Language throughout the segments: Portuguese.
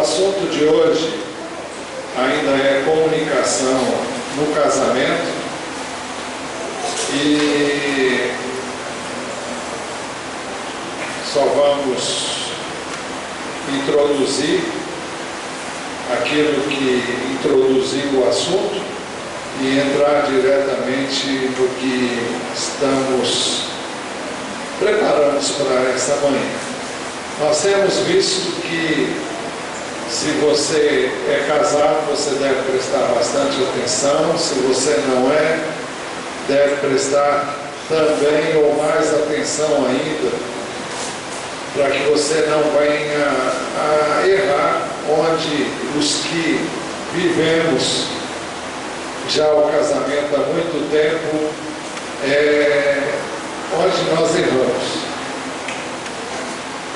assunto de hoje ainda é comunicação no casamento e só vamos introduzir aquilo que introduziu o assunto e entrar diretamente no que estamos preparando para essa manhã. Nós temos visto que se você é casado, você deve prestar bastante atenção. Se você não é, deve prestar também ou mais atenção ainda, para que você não venha a errar onde os que vivemos já o casamento há muito tempo, onde nós erramos.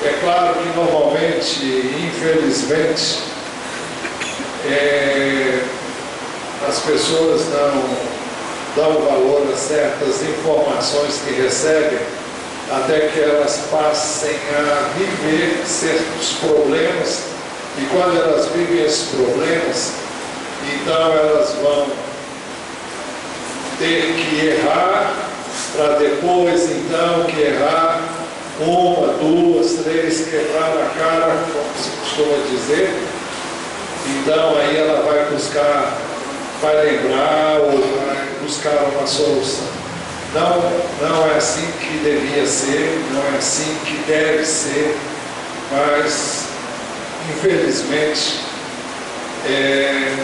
É claro que normalmente, infelizmente, as pessoas não dão valor a certas informações que recebem, até que elas passem a viver certos problemas, e quando elas vivem esses problemas, então elas vão ter que errar, para depois então que errar, uma, duas, três, quebrar a cara, como se costuma dizer. Então aí ela vai lembrar ou vai buscar uma solução. Não é assim que devia ser, não é assim que deve ser, mas infelizmente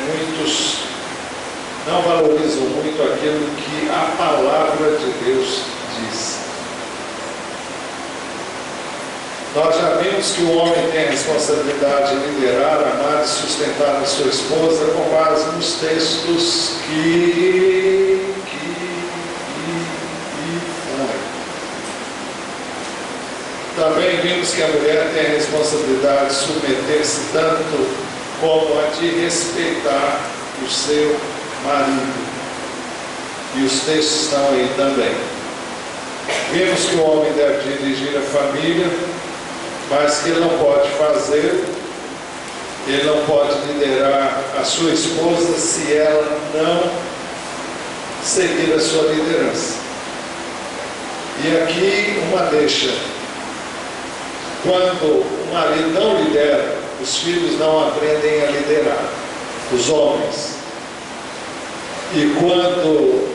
muitos não valorizam muito aquilo que a palavra de Deus diz. Nós já vimos que o homem tem a responsabilidade de liderar, amar e sustentar a sua esposa com base nos textos que também vimos que a mulher tem a responsabilidade de submeter-se tanto como a de respeitar o seu marido. E os textos estão aí também. Vimos que o homem deve dirigir a família, mas que ele não pode fazer, ele não pode liderar a sua esposa se ela não seguir a sua liderança. E aqui uma deixa: quando o marido não lidera, os filhos não aprendem a liderar, os homens. E quando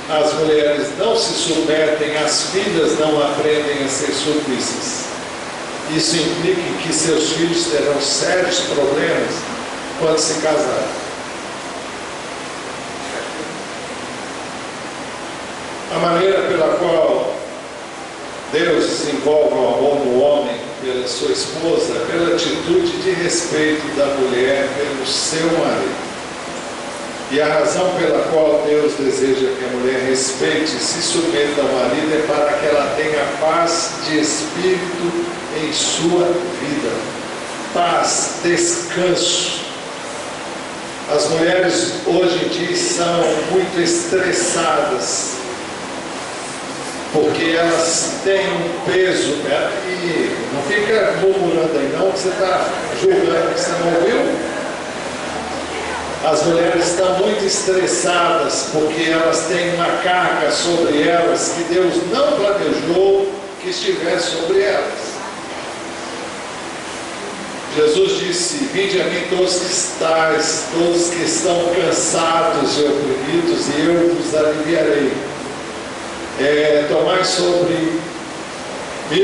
as mulheres não se submetem, as filhas não aprendem a ser submissas. Isso implica que seus filhos terão sérios problemas quando se casarem. A maneira pela qual Deus desenvolve o amor no homem pela sua esposa, pela atitude de respeito da mulher pelo seu marido. E a razão pela qual Deus deseja que a mulher respeite e se submeta ao marido é para que ela tenha paz de espírito em sua vida. Paz, descanso. As mulheres hoje em dia são muito estressadas, porque elas têm um peso, e não fica murmurando aí não, que você está julgando que você não ouviu. As mulheres estão muito estressadas porque elas têm uma carga sobre elas que Deus não planejou que estivesse sobre elas. Jesus disse: vinde a mim todos que estão cansados e oprimidos, e eu vos aliviarei. Tomai sobre mim,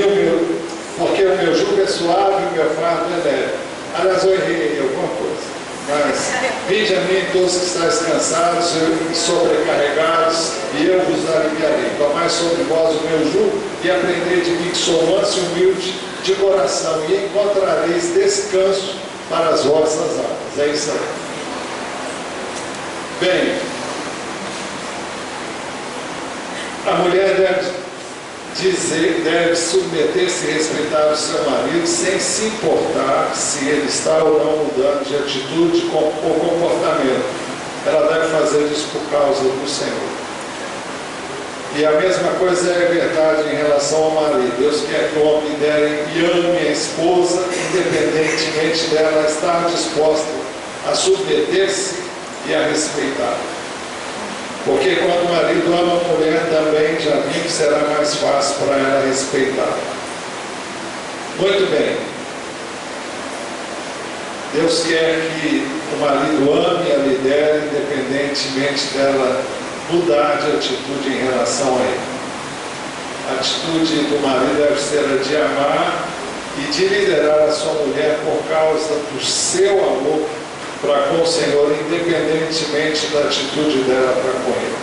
porque o meu jugo é suave e o meu fardo é leve. Aliás, eu errei alguma coisa. Mas vinde a mim todos que estáis cansados e sobrecarregados, e eu vos aliviarei. Tomai sobre vós o meu jugo e aprendei de mim, que sou manso e humilde de coração, e encontrareis descanso para as vossas almas. É isso aí. Bem, a mulher deve submeter-se e respeitar o seu marido sem se importar se ele está ou não mudando de atitude ou comportamento. Ela deve fazer isso por causa do Senhor. E a mesma coisa é verdade em relação ao marido. Deus quer que o homem lidere e ame a esposa, independentemente dela estar disposta a submeter-se e a respeitar. Porque quando o marido ama a mulher também, já vi que será mais fácil para ela respeitar. Muito bem. Deus quer que o marido ame a lidere, independentemente dela mudar de atitude em relação a ele. A atitude do marido deve ser a de amar e de liderar a sua mulher por causa do seu amor para com o Senhor, independentemente da atitude dela para com ele.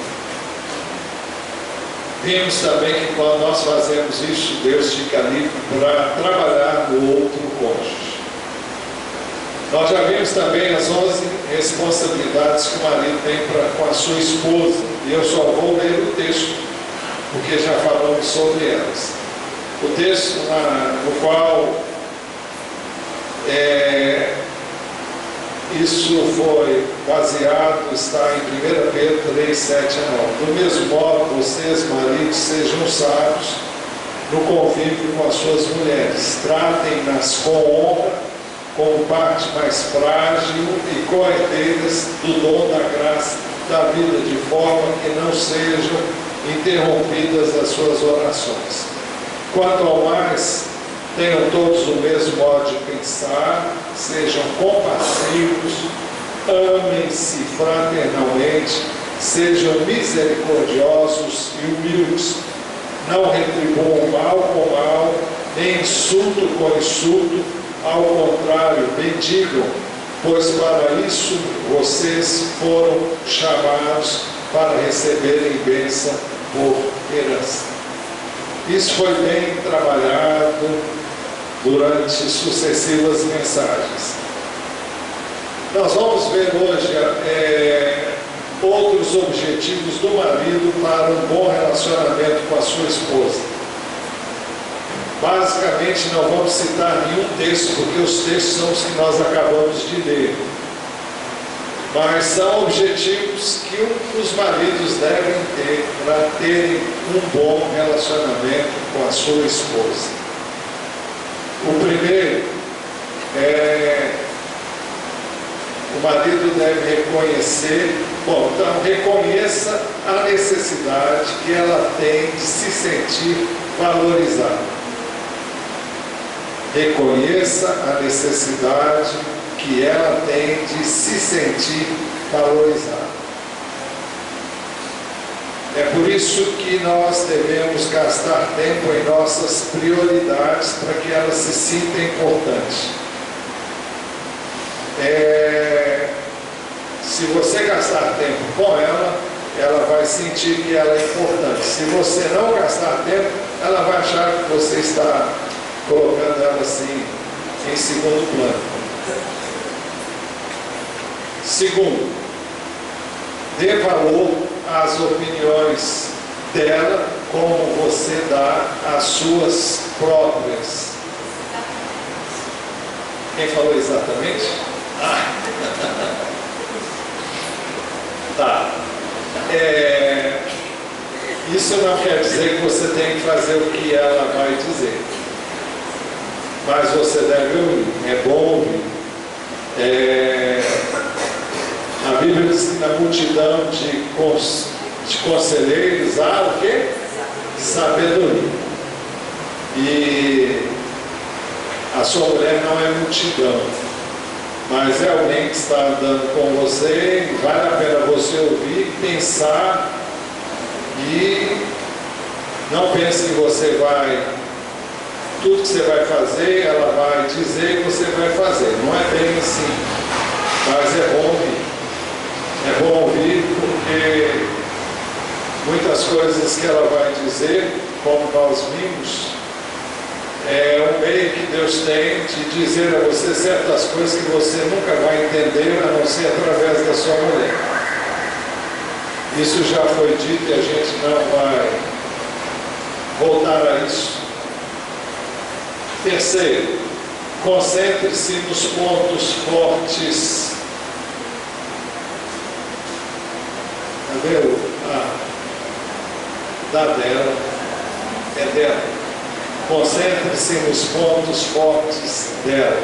Vimos também que quando nós fazemos isso, Deus fica livre para trabalhar no outro cônjuge. Nós já vimos também as 11 responsabilidades que o marido tem com a sua esposa. E eu só vou ler o texto, porque já falamos sobre elas. O texto no qual isso foi baseado está em 1 Pedro 3, 7 a 9. Do mesmo modo, vocês, maridos, sejam sábios no convívio com as suas mulheres. Tratem-nas com honra, como parte mais frágil e coerteiras do dom da graça da vida, de forma que não sejam interrompidas as suas orações. Quanto ao mais, tenham todos o mesmo modo de pensar, sejam compassivos, amem-se fraternalmente, sejam misericordiosos e humildes, não retribuam mal com mal, nem insulto com insulto, ao contrário, bendigam, pois para isso vocês foram chamados para receberem bênção por herança. Isso foi bem trabalhado durante sucessivas mensagens. Nós vamos ver hoje outros objetivos do marido para um bom relacionamento com a sua esposa. Basicamente, não vamos citar nenhum texto, porque os textos são os que nós acabamos de ler. Mas são objetivos que os maridos devem ter para terem um bom relacionamento com a sua esposa. O primeiro o marido deve reconhecer, reconheça a necessidade que ela tem de se sentir valorizada. Reconheça a necessidade que ela tem de se sentir valorizada. É por isso que nós devemos gastar tempo em nossas prioridades para que ela se sinta importante. Se você gastar tempo com ela, ela vai sentir que ela é importante. Se você não gastar tempo, ela vai achar que você está colocando ela assim em segundo plano. Segundo, dê valor às opiniões dela como você dá às suas próprias. Quem falou exatamente? Tá. Isso não quer dizer que você tem que fazer o que ela vai dizer. Mas você deve ouvir, é bom ouvir. A Bíblia diz que na multidão de conselheiros há o quê? Sabedoria. E a sua mulher não é multidão, mas é alguém que está andando com você, e vale a pena você ouvir, pensar, e não pense que você vai... Tudo que você vai fazer, ela vai dizer e você vai fazer. Não é bem assim. Mas é bom ouvir. É bom ouvir porque muitas coisas que ela vai dizer, como nós vimos, é um meio que Deus tem de dizer a você certas coisas que você nunca vai entender, a não ser através da sua mulher. Isso já foi dito e a gente não vai voltar a isso. Terceiro, concentre-se nos pontos fortes. Cadê da dela, é dela. Concentre-se nos pontos fortes dela.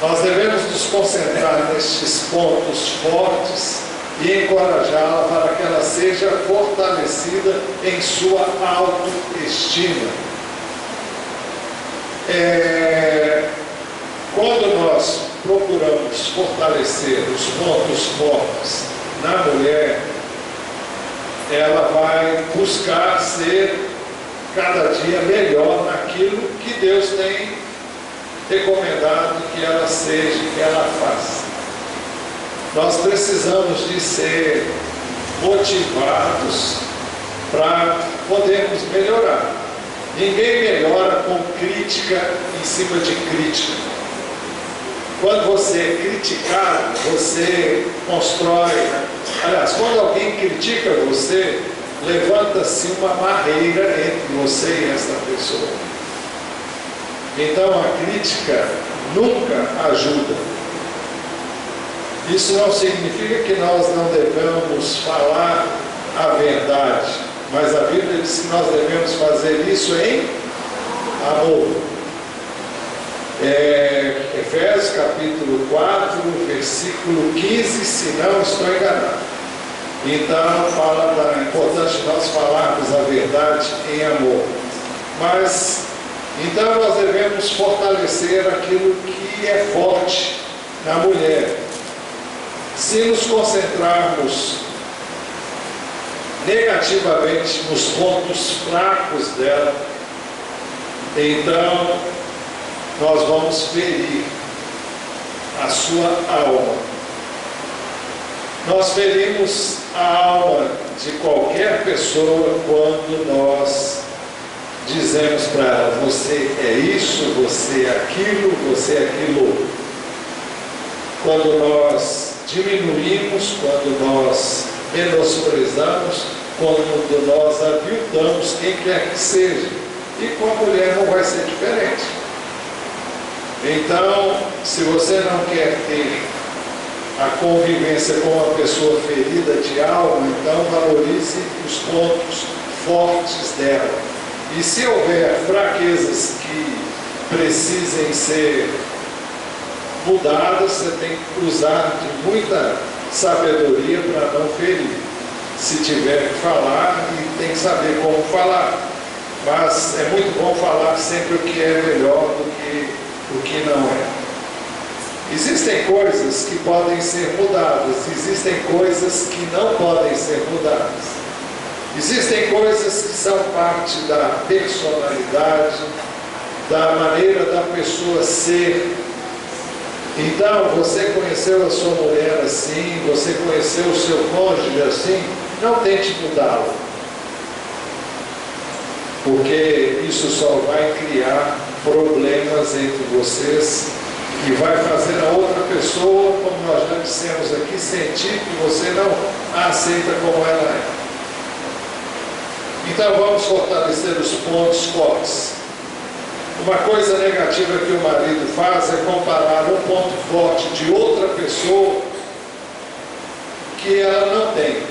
Nós devemos nos concentrar nestes pontos fortes e encorajá-la para que ela seja fortalecida em sua autoestima. Quando nós procuramos fortalecer os pontos fortes na mulher, ela vai buscar ser cada dia melhor naquilo que Deus tem recomendado que ela seja, que ela faça. Nós precisamos de ser motivados para podermos melhorar. Ninguém melhora com crítica em cima de crítica. Quando você é criticado, você constrói. Aliás, quando alguém critica você, levanta-se uma barreira entre você e essa pessoa. Então a crítica nunca ajuda. Isso não significa que nós não devemos falar a verdade, mas a Bíblia diz que nós devemos fazer isso em amor. Efésios capítulo 4, versículo 15, se não estou enganado. Então fala da importância de nós falarmos a verdade em amor. Mas então nós devemos fortalecer aquilo que é forte na mulher. Se nos concentrarmos negativamente nos pontos fracos dela, então nós vamos ferir a sua alma. Nós ferimos a alma de qualquer pessoa quando nós dizemos para ela: você é isso, você é aquilo, você é aquilo outro. Quando nós diminuímos, quando nós menosprezamos, quando nós aviltamos quem quer que seja. E com a mulher não vai ser diferente. Então, se você não quer ter a convivência com uma pessoa ferida de alma, então valorize os pontos fortes dela. E se houver fraquezas que precisem ser mudadas, você tem que usar de muita sabedoria para não ferir. Se tiver que falar, tem que saber como falar. Mas é muito bom falar sempre o que é melhor do que o que não é. Existem coisas que podem ser mudadas, existem coisas que não podem ser mudadas. Existem coisas que são parte da personalidade, da maneira da pessoa ser. Então, você conheceu a sua mulher assim, você conheceu o seu cônjuge assim, não tente mudá-lo. Porque isso só vai criar problemas entre vocês e vai fazer a outra pessoa, como nós já dissemos aqui, sentir que você não a aceita como ela é. Então vamos fortalecer os pontos fortes. Uma coisa negativa que o marido faz é comparar um ponto forte de outra pessoa que ela não tem,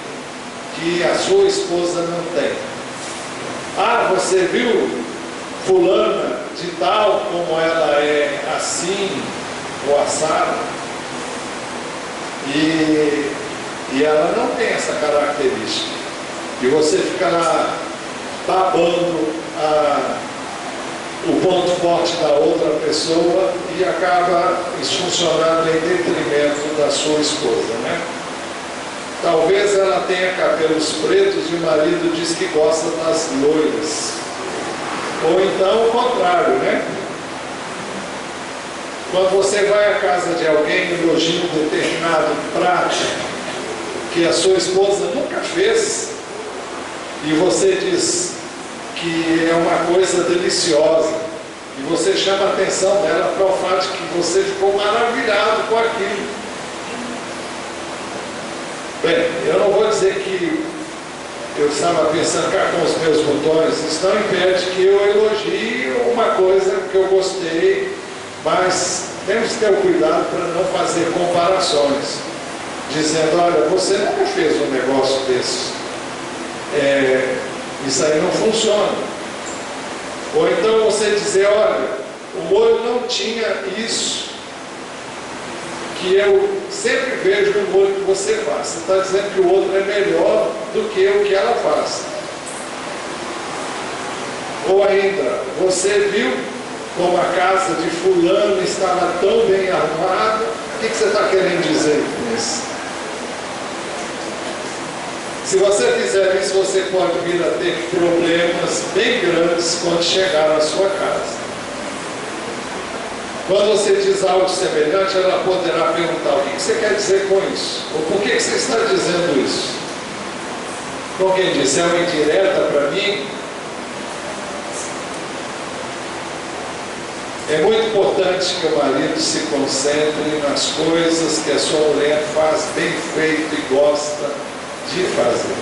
que a sua esposa não tem. Ah, você viu fulana de tal, como ela é assim, ou assado, e ela não tem essa característica. E você fica lá babando o ponto forte da outra pessoa e acaba isso funcionando em detrimento da sua esposa, né? Talvez ela tenha cabelos pretos e o marido diz que gosta das loiras. Ou então o contrário, né? Quando você vai à casa de alguém e elogia um determinado prato que a sua esposa nunca fez, e você diz que é uma coisa deliciosa, e você chama a atenção dela para o fato de que você ficou maravilhado com aquilo. Bem, eu não vou dizer que eu estava pensando cá com os meus botões, isso não impede que eu elogie uma coisa que eu gostei, mas temos que ter o cuidado para não fazer comparações, dizendo: olha, você nunca fez um negócio desse. Isso aí não funciona. Ou então você dizer, olha, o molho não tinha isso que eu sempre vejo no molho que você faz. Você está dizendo que o outro é melhor do que o que ela faz. Ou ainda, você viu como a casa de fulano estava tão bem arrumada. O que você está querendo dizer com isso? Se você fizer isso, você pode vir a ter problemas bem grandes quando chegar na sua casa. Quando você diz algo semelhante, ela poderá perguntar: o que você quer dizer com isso? Ou por que você está dizendo isso? Como quem disse, é uma indireta para mim? É muito importante que o marido se concentre nas coisas que a sua mulher faz bem feito e gosta de fazer.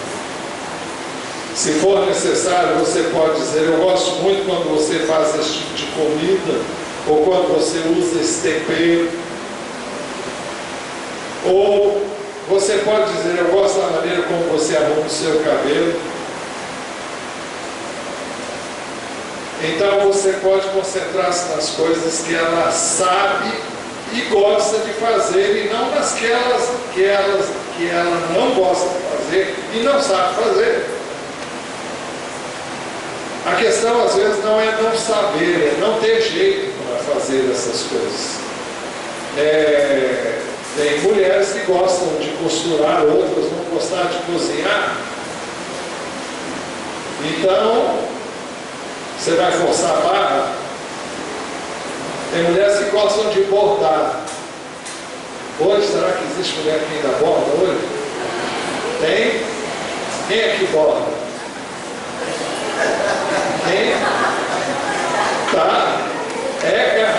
Se for necessário, você pode dizer: eu gosto muito quando você faz esse tipo de comida, ou quando você usa esse tempero. Ou você pode dizer: eu gosto da maneira como você arruma o seu cabelo. Então você pode concentrar-se nas coisas que ela sabe e gosta de fazer, e não nas que ela não gosta de fazer e não sabe fazer. A questão às vezes não é não saber, é não ter jeito para fazer essas coisas. Tem mulheres que gostam de costurar, outras vão gostar de cozinhar. Então, você vai forçar a barra? Tem mulheres que gostam de bordar. Hoje, será que existe mulher que ainda borda hoje? Tem? Quem é que borda? Quem? Tá. É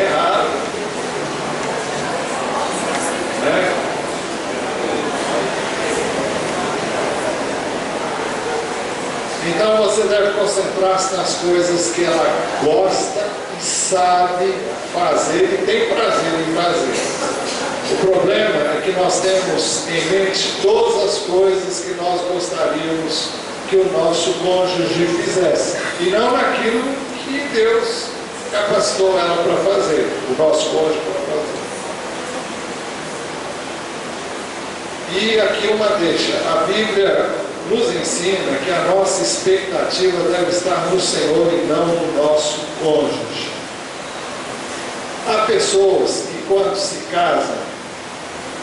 raro. Então você deve concentrar-se nas coisas que ela gosta e sabe fazer e tem prazer em fazer. O problema é que nós temos em mente todas as coisas que nós gostaríamos que o nosso cônjuge fizesse, e não naquilo que Deus capacitou ela para fazer, o nosso cônjuge para fazer. E aqui uma deixa: a Bíblia nos ensina que a nossa expectativa deve estar no Senhor e não no nosso cônjuge. Há pessoas que, quando se casam,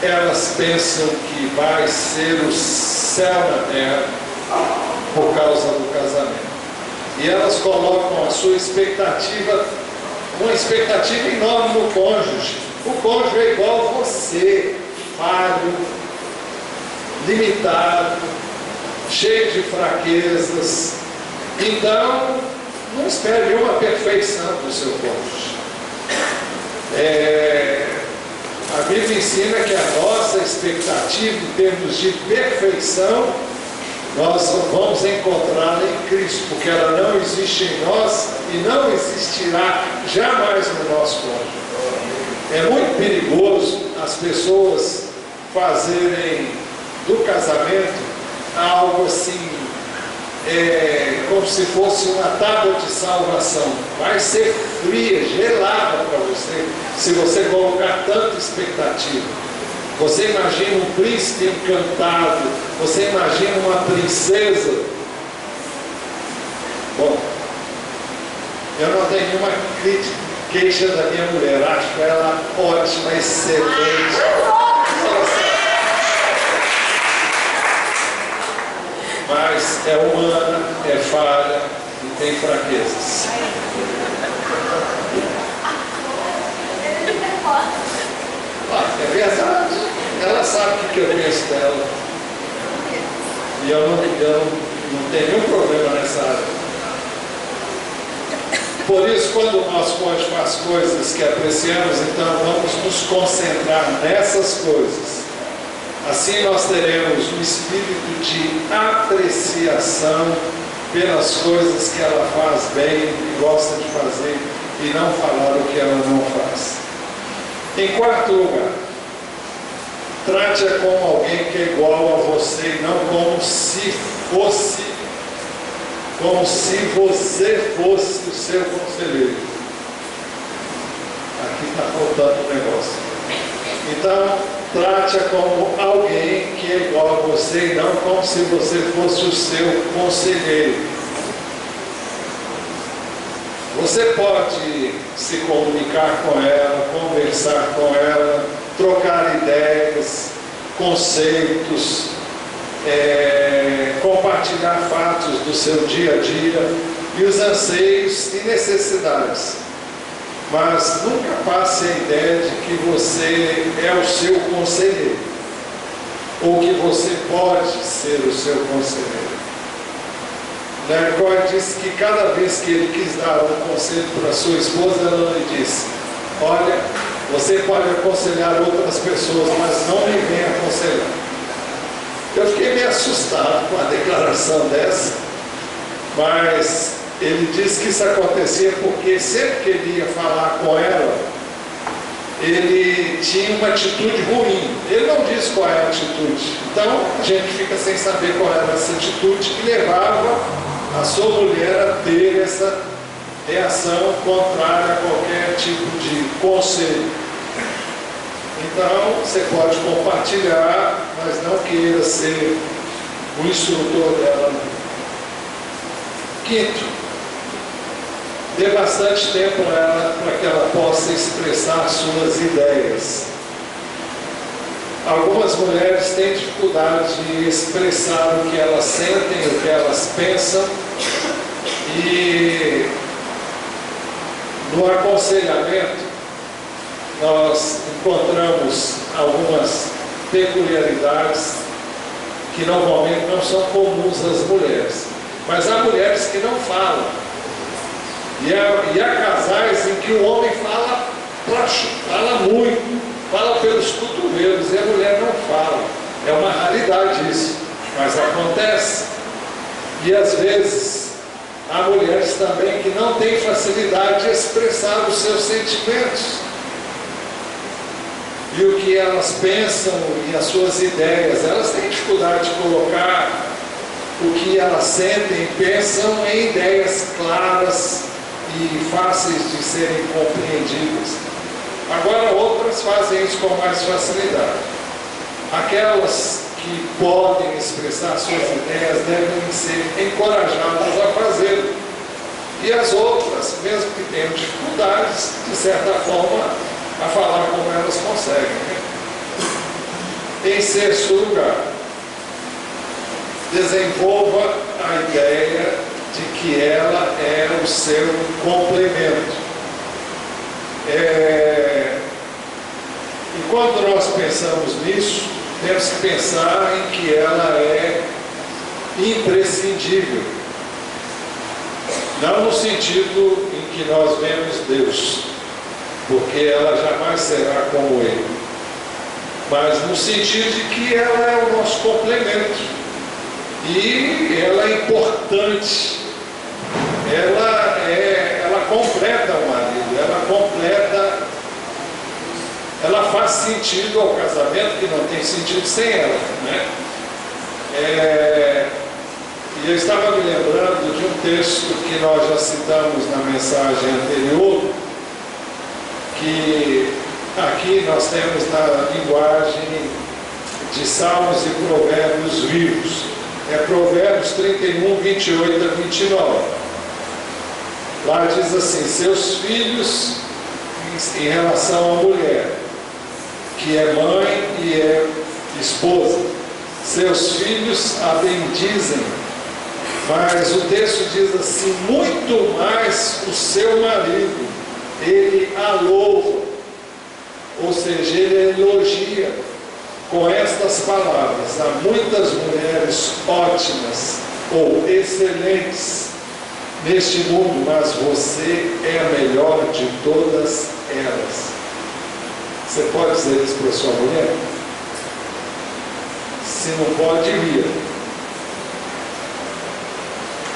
elas pensam que vai ser o céu na terra por causa do casamento. E elas colocam a sua expectativa, uma expectativa enorme no cônjuge. O cônjuge é igual a você, falho, limitado, cheio de fraquezas. Então, não espere nenhuma perfeição do seu cônjuge. A Bíblia ensina que a nossa expectativa em termos de perfeição nós vamos encontrá-la em Cristo, porque ela não existe em nós e não existirá jamais no nosso cônjuge. É muito perigoso as pessoas fazerem do casamento algo assim, como se fosse uma tábua de salvação. Vai ser fria, gelada para você, se você colocar tanta expectativa. Você imagina um príncipe encantado, você imagina uma princesa. Bom, eu não tenho nenhuma queixa da minha mulher, acho ela ótima, excelente. Mas é humana, é falha e tem fraquezas. É verdade. Ela sabe o que eu penso dela. E eu não tenho nenhum problema nessa área. Por isso, quando o nosso cônjuge faz coisas que apreciamos, então vamos nos concentrar nessas coisas. Assim nós teremos um espírito de apreciação pelas coisas que ela faz bem e gosta de fazer, e não falar o que ela não faz. Em quarto lugar, Trate-a como alguém que é igual a você e não como se você fosse o seu conselheiro. Aqui está faltando um negócio. Então, trate-a como alguém que é igual a você e não como se você fosse o seu conselheiro. Você pode se comunicar com ela, conversar com ela, trocar ideias, conceitos, compartilhar fatos do seu dia a dia e os anseios e necessidades. Mas nunca passe a ideia de que você é o seu conselheiro ou que você pode ser o seu conselheiro. Jacó disse que cada vez que ele quis dar um conselho para sua esposa, ela lhe disse: olha, você pode aconselhar outras pessoas, mas não me venha aconselhar. Eu fiquei meio assustado com a declaração dessa, mas ele disse que isso acontecia porque sempre que ele ia falar com ela, ele tinha uma atitude ruim. Ele não disse qual era a atitude. Então a gente fica sem saber qual era essa atitude que levava a sua mulher a ter essa reação contrária a qualquer tipo de conselho. Então você pode compartilhar, mas não queira ser o instrutor dela. Quinto, dê bastante tempo a ela para que ela possa expressar suas ideias. Algumas mulheres têm dificuldade de expressar o que elas sentem, o que elas pensam, e no aconselhamento nós encontramos algumas peculiaridades que normalmente não são comuns às mulheres, mas há mulheres que não falam, e há casais em que o homem fala muito, fala pelos cotovelos, e a mulher não fala. É uma raridade isso, mas acontece. E às vezes há mulheres também que não têm facilidade de expressar os seus sentimentos e o que elas pensam e as suas ideias. Elas têm dificuldade de colocar o que elas sentem e pensam em ideias claras e fáceis de serem compreendidas. Agora outras fazem isso com mais facilidade. Aquelas que podem expressar suas ideias devem ser encorajadas a fazê-lo. E as outras, mesmo que tenham dificuldades, de certa forma, a falar como elas conseguem. Em sexto lugar, desenvolva a ideia de que ela é o seu complemento. Enquanto nós pensamos nisso, temos que pensar em que ela é imprescindível. Não no sentido em que nós vemos Deus, porque ela jamais será como Ele, mas no sentido de que ela é o nosso complemento, e ela é importante, ela completa o marido, ela faz sentido ao casamento, que não tem sentido sem ela, né? E eu estava me lembrando de um texto que nós já citamos na mensagem anterior, que aqui nós temos na linguagem de Salmos e Provérbios vivos. É Provérbios 31, 28 a 29. Lá diz assim: seus filhos, em relação à mulher, que é mãe e é esposa, seus filhos a bendizem, mas o texto diz assim: muito mais o seu marido, ele a louva, ou seja, ele elogia com estas palavras: há muitas mulheres ótimas ou excelentes neste mundo, mas você é a melhor de todas elas. Você pode dizer isso para a sua mulher? Se não pode, ria.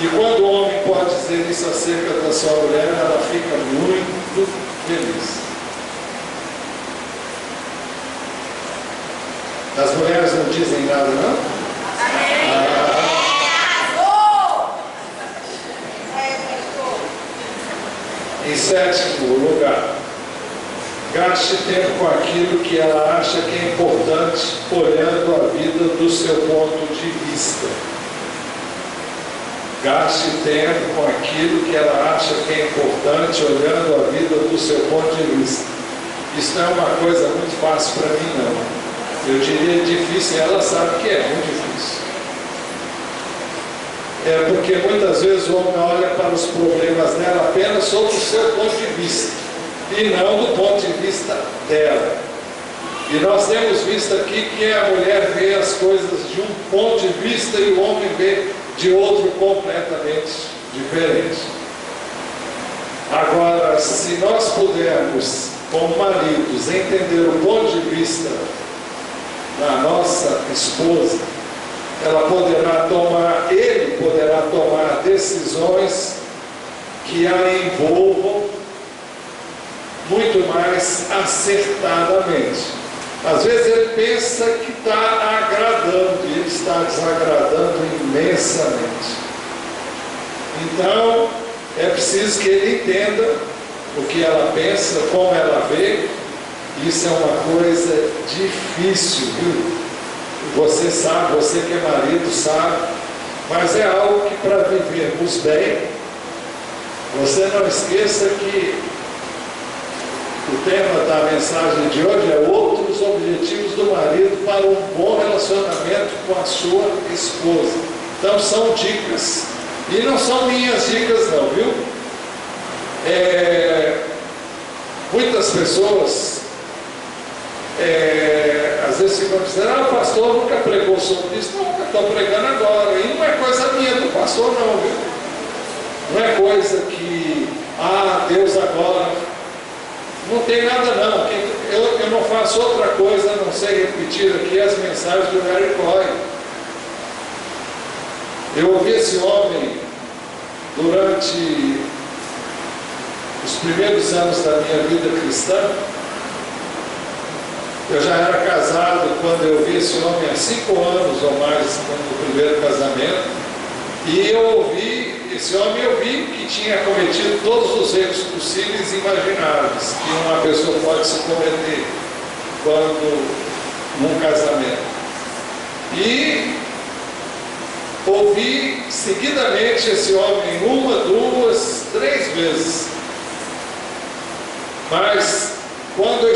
E quando o homem pode dizer isso acerca da sua mulher, ela fica muito feliz. As mulheres não dizem nada, não? Em sétimo lugar, gaste tempo com aquilo que ela acha que é importante, olhando a vida do seu ponto de vista. Gaste tempo com aquilo que ela acha que é importante, olhando a vida do seu ponto de vista. Isso não é uma coisa muito fácil para mim, não. Eu diria difícil, ela sabe que é muito difícil. É porque muitas vezes o homem olha para os problemas dela apenas sob o seu ponto de vista, e não do ponto de vista dela. E nós temos visto aqui que a mulher vê as coisas de um ponto de vista e o homem vê de outro completamente diferente. Agora, se nós pudermos, como maridos, entender o ponto de vista da nossa esposa, ele poderá tomar decisões que a envolvam muito mais acertadamente. Às vezes ele pensa que está agradando e ele está desagradando imensamente. Então, é preciso que ele entenda o que ela pensa, como ela vê. Isso é uma coisa difícil, viu? Você sabe, você que é marido sabe, mas é algo que para vivermos bem, você não esqueça que o tema da mensagem de hoje é outros objetivos do marido para um bom relacionamento com a sua esposa. Então são dicas, e não são minhas dicas não, viu? Muitas pessoas às vezes ficam dizendo, o pastor nunca pregou sobre isso. Não, eu estou pregando agora, e não é coisa minha do pastor não, viu? Não é coisa que, Deus agora, não tem nada não. Eu não faço outra coisa a não ser repetir aqui as mensagens do Gary Coy. Eu ouvi esse homem durante os primeiros anos da minha vida cristã. Eu já era casado quando eu vi esse homem há 5 anos ou mais no primeiro casamento, e eu ouvi esse homem, eu vi que tinha cometido todos os erros possíveis e imagináveis que uma pessoa pode se cometer quando num casamento. E ouvi seguidamente esse homem 1, 2, 3 vezes. Mas quando eu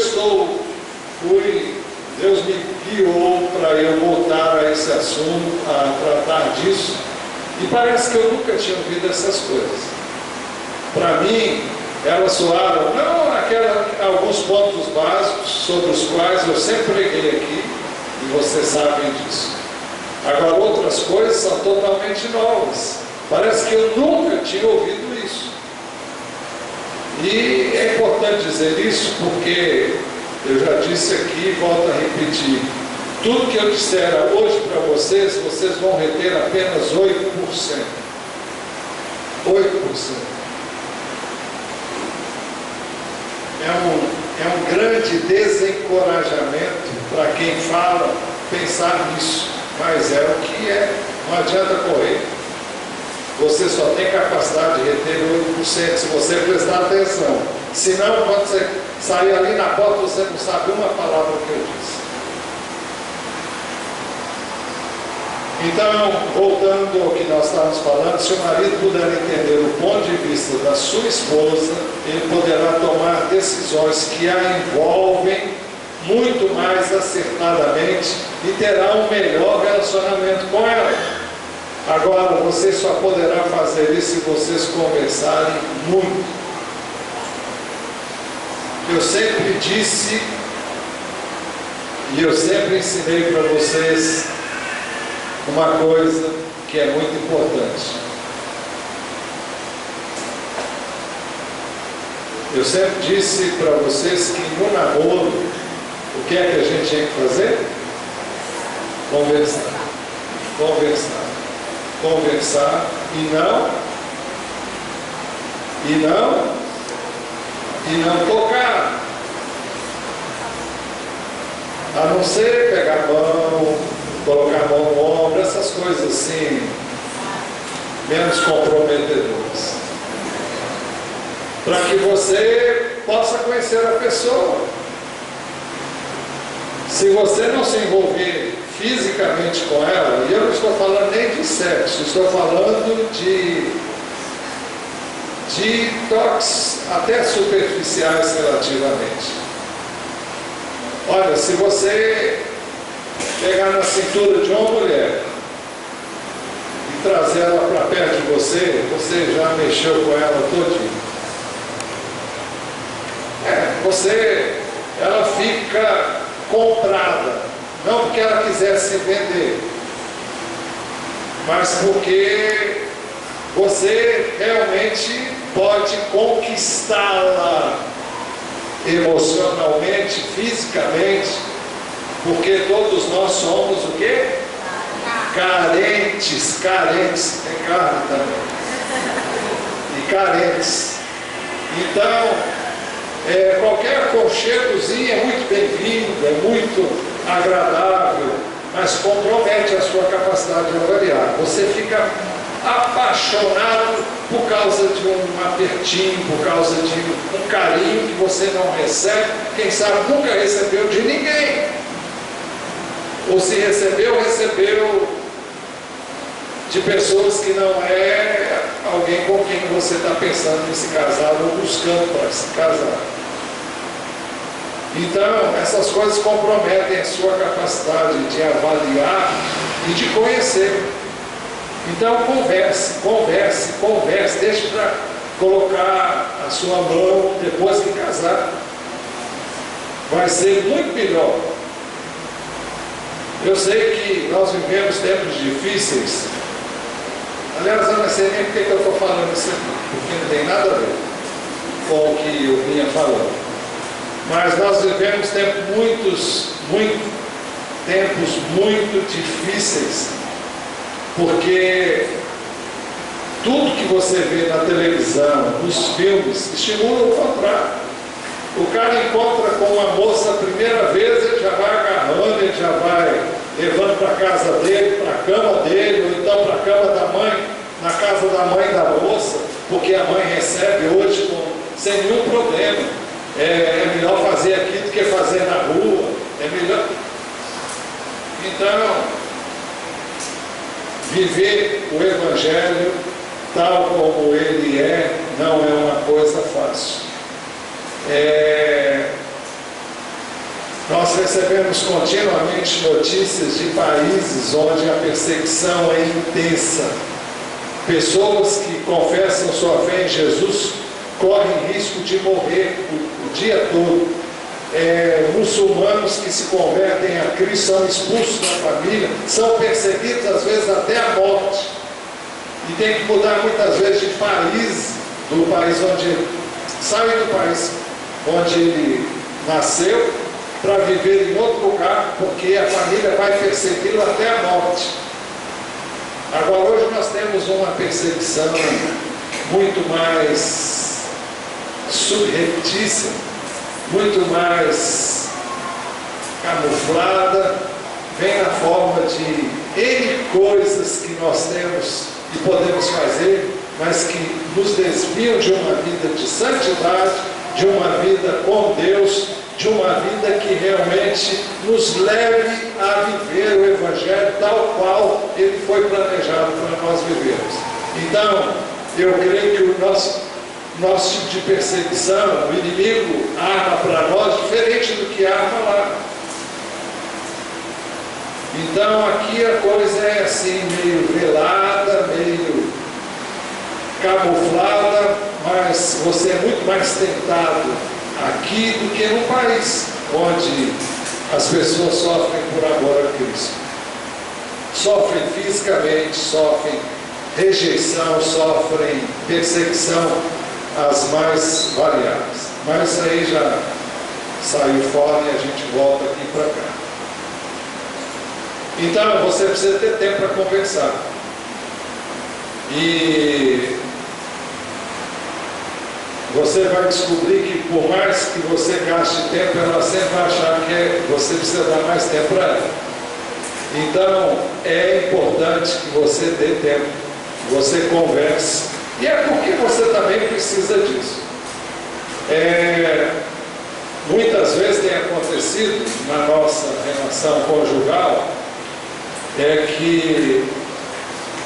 Deus me guiou para eu voltar a esse assunto, a tratar disso, e parece que eu nunca tinha ouvido essas coisas. Para mim, elas soaram, alguns pontos básicos sobre os quais eu sempre preguei aqui, e vocês sabem disso. Agora, outras coisas são totalmente novas. Parece que eu nunca tinha ouvido isso. E é importante dizer isso porque eu já disse aqui e volto a repetir. Tudo que eu disser hoje para vocês, vocês vão reter apenas 8%. 8%. É um grande desencorajamento para quem fala pensar nisso. Mas é o que é. Não adianta correr. Você só tem capacidade de reter 8% se você prestar atenção. Senão, quando você sair ali na porta, você não sabe uma palavra que eu disse. Então, voltando ao que nós estávamos falando, se o marido puder entender o ponto de vista da sua esposa, ele poderá tomar decisões que a envolvem muito mais acertadamente e terá um melhor relacionamento com ela. Agora, você só poderá fazer isso se vocês conversarem muito. Eu sempre disse e eu sempre ensinei para vocês uma coisa que é muito importante. Eu sempre disse para vocês que no namoro, o que é que a gente tem que fazer? Conversar. Conversar. Conversar e não tocar. A não ser pegar a mão, colocar a mão no ombro, essas coisas assim, menos comprometedoras. Para que você possa conhecer a pessoa. Se você não se envolver fisicamente com ela, e eu não estou falando nem de sexo, estou falando de toques até superficiais relativamente. Olha, se você pegar na cintura de uma mulher e trazer ela para perto de você, você já mexeu com ela todinho. Ela fica comprada, não porque ela quisesse vender, mas porque você realmente pode conquistá-la emocionalmente, fisicamente, porque todos nós somos o quê? Carentes, tem carne também, e carentes. Então, qualquer aconchegozinho é muito bem-vindo, é muito agradável, mas compromete a sua capacidade de avaliar. Você fica apaixonado por causa de um apertinho, por causa de um carinho que você não recebe, quem sabe nunca recebeu de ninguém. Ou se recebeu de pessoas que não é alguém com quem você está pensando em se casar ou buscando para se casar. Então, essas coisas comprometem a sua capacidade de avaliar e de conhecer. Então, converse, deixe para colocar a sua mão depois que casar. Vai ser muito melhor. Eu sei que nós vivemos tempos difíceis. Aliás, eu não sei nem porque eu estou falando isso aqui, porque não tem nada a ver com o que eu vinha falando. Mas nós vivemos tempos muito difíceis, porque tudo que você vê na televisão, nos filmes, estimula o contrário. O cara encontra com uma moça a primeira vez, ele já vai agarrando, ele já vai levando para a casa dele, para a cama dele, ou então para a cama da mãe, na casa da mãe da moça, porque a mãe recebe hoje sem nenhum problema. É melhor fazer aqui do que fazer na rua, é melhor. Então, viver o Evangelho tal como ele é, não é uma coisa fácil. Nós recebemos continuamente notícias de países onde a perseguição é intensa. Pessoas que confessam sua fé em Jesus correm risco de morrer o dia todo. Muçulmanos que se convertem a Cristo são expulsos da família, são perseguidos às vezes até a morte. E tem que mudar muitas vezes de país, do país onde ele sai do país onde ele nasceu, para viver em outro lugar, porque a família vai persegui-lo até a morte. Agora, hoje nós temos uma perseguição muito mais subreptícia, muito mais camuflada, vem na forma de N coisas que nós temos e podemos fazer, mas que nos desviam de uma vida de santidade, de uma vida com Deus, de uma vida que realmente nos leve a viver o Evangelho tal qual ele foi planejado para nós vivermos. Então, eu creio que o nosso tipo de perseguição, o inimigo arma para nós diferente do que arma lá. Então, aqui a coisa é assim, meio velada, meio camuflada, mas você é muito mais tentado aqui do que no país onde as pessoas sofrem por amor a Cristo. Sofrem fisicamente, sofrem rejeição, sofrem perseguição, as mais variadas. Mas isso aí já saiu fora e a gente volta aqui para cá. Então você precisa ter tempo para conversar. E você vai descobrir que por mais que você gaste tempo, ela sempre vai achar que você precisa dar mais tempo para ela. Então, é importante que você dê tempo, que você converse. E é porque você também precisa disso. Muitas vezes tem acontecido na nossa relação conjugal, que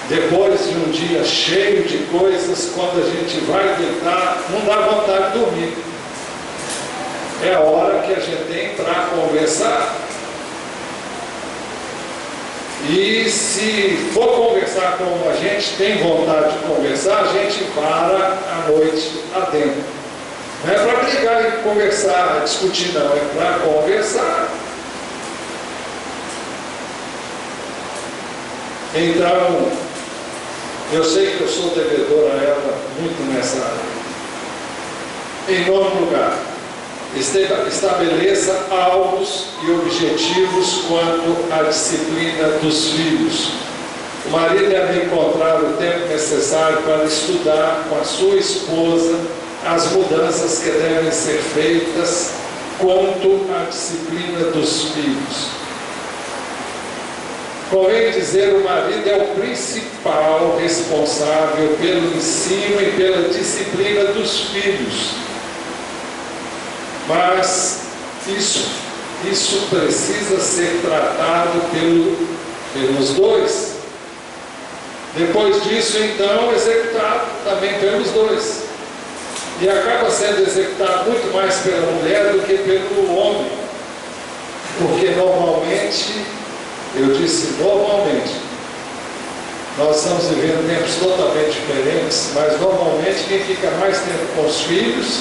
depois de um dia cheio de coisas, quando a gente vai deitar, não dá vontade de dormir. É a hora que a gente tem para conversar. E se for conversar como a gente tem vontade de conversar, a gente para a noite adentro. Não é para brigar e conversar, discutir, não, é para conversar. Então, eu sei que eu sou devedor a ela muito nessa área. Em nono lugar, estabeleça alvos e objetivos quanto à disciplina dos filhos. O marido deve encontrar o tempo necessário para estudar com a sua esposa as mudanças que devem ser feitas quanto à disciplina dos filhos. Convém dizer, o marido é o principal responsável pelo ensino e pela disciplina dos filhos. Mas isso precisa ser tratado pelos dois. Depois disso, então, executado também pelos dois. E acaba sendo executado muito mais pela mulher do que pelo homem. Porque normalmente, eu disse normalmente, nós estamos vivendo tempos totalmente diferentes, mas normalmente quem fica mais tempo com os filhos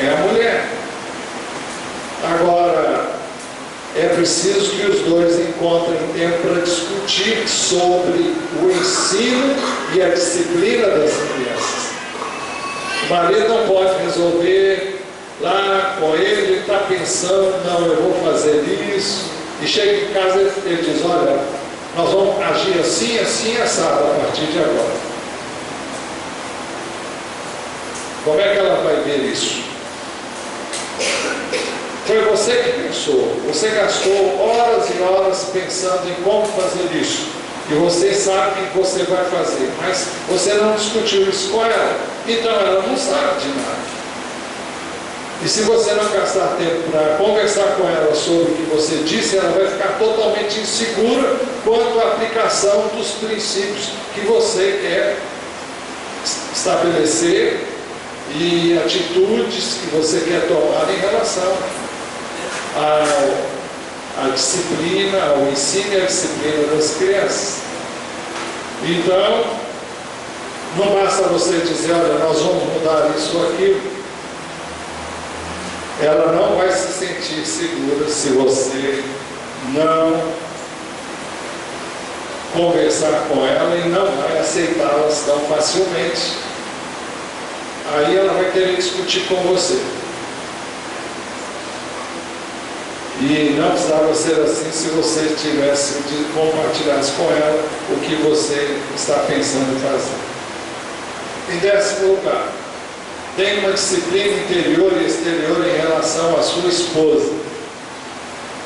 é a mulher. Agora, é preciso que os dois encontrem tempo para discutir sobre o ensino e a disciplina das crianças. O marido não pode resolver lá com ele, está pensando, não, eu vou fazer isso, e chega em casa e ele diz, olha, nós vamos agir assim, assim, assado a partir de agora. Como é que ela vai ver isso? Foi você que pensou, você gastou horas e horas pensando em como fazer isso. E você sabe o que você vai fazer, mas você não discutiu isso com ela. Então ela não sabe de nada. E se você não gastar tempo para conversar com ela sobre o que você disse, ela vai ficar totalmente insegura quanto à aplicação dos princípios que você quer estabelecer e atitudes que você quer tomar em relação à disciplina, ao ensino e à disciplina das crianças. Então, não basta você dizer, olha, nós vamos mudar isso ou aquilo. Ela não vai se sentir segura se você não conversar com ela e não vai aceitá-las tão facilmente. Aí ela vai querer discutir com você. E não precisava ser assim se você tivesse compartilhasse com ela o que você está pensando em fazer. Em 10º lugar, tem uma disciplina interior e exterior em relação à sua esposa.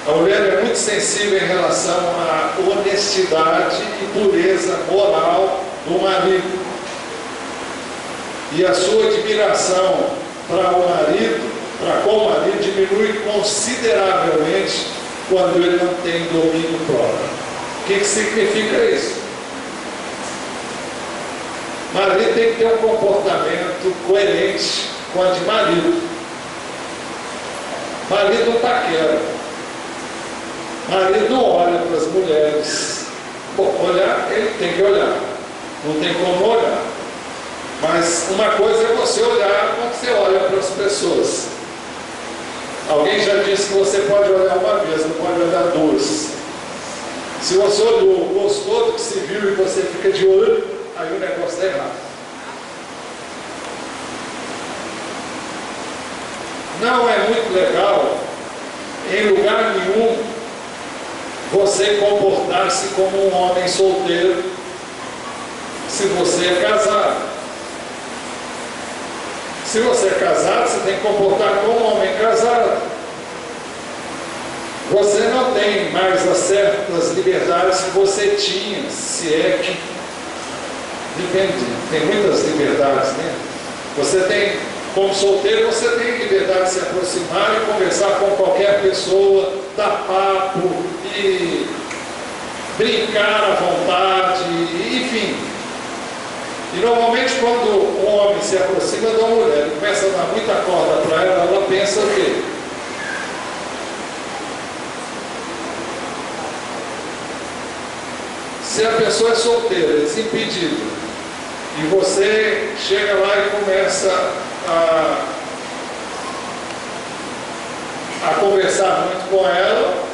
A mulher é muito sensível em relação à honestidade e pureza moral do marido. E a sua admiração para o marido, para com o marido, diminui consideravelmente quando ele não tem domínio próprio. O que significa isso? Marido tem que ter um comportamento coerente com a de marido. Marido não paquera. Marido não olha para as mulheres. Bom, olhar, ele tem que olhar. Não tem como olhar. Mas uma coisa é você olhar quando você olha para as pessoas. Alguém já disse que você pode olhar uma vez, não pode olhar duas. Se você olhou, gostou do que se viu e você fica de olho, aí o negócio está errado. Não é muito legal, em lugar nenhum, você comportar-se como um homem solteiro, se você é casado. Se você é casado, você tem que comportar como um homem casado. Você não tem mais as certas liberdades que você tinha, se é que depende, tem muitas liberdades, né? Você tem, como solteiro, você tem liberdade de se aproximar e conversar com qualquer pessoa, dar papo e brincar à vontade, enfim. E normalmente quando um homem se aproxima de uma mulher e começa a dar muita corda para ela, ela pensa o quê? Se a pessoa é solteira, é desimpedida, e você chega lá e começa a conversar muito com ela,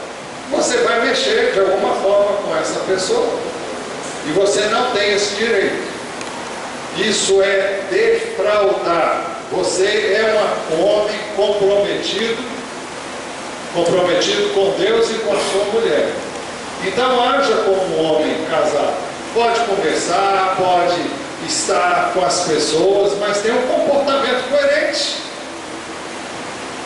você vai mexer de alguma forma com essa pessoa. E você não tem esse direito. Isso é defraudar. Você é um homem comprometido com Deus e com a sua mulher. Então haja como um homem casado. Pode conversar, pode estar com as pessoas, mas tem um comportamento coerente.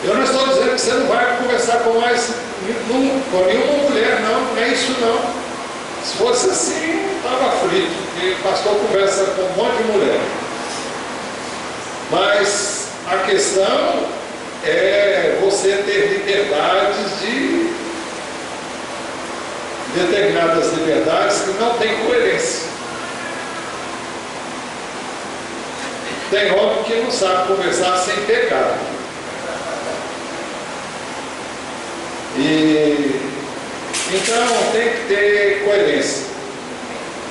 Eu não estou dizendo que você não vai conversar com nenhuma mulher, não é isso não. Se fosse assim, estava frito, porque o pastor conversa com um monte de mulher. Mas a questão é você ter liberdades de determinadas liberdades que não têm coerência. Tem homem que não sabe conversar sem pecar. Então tem que ter coerência.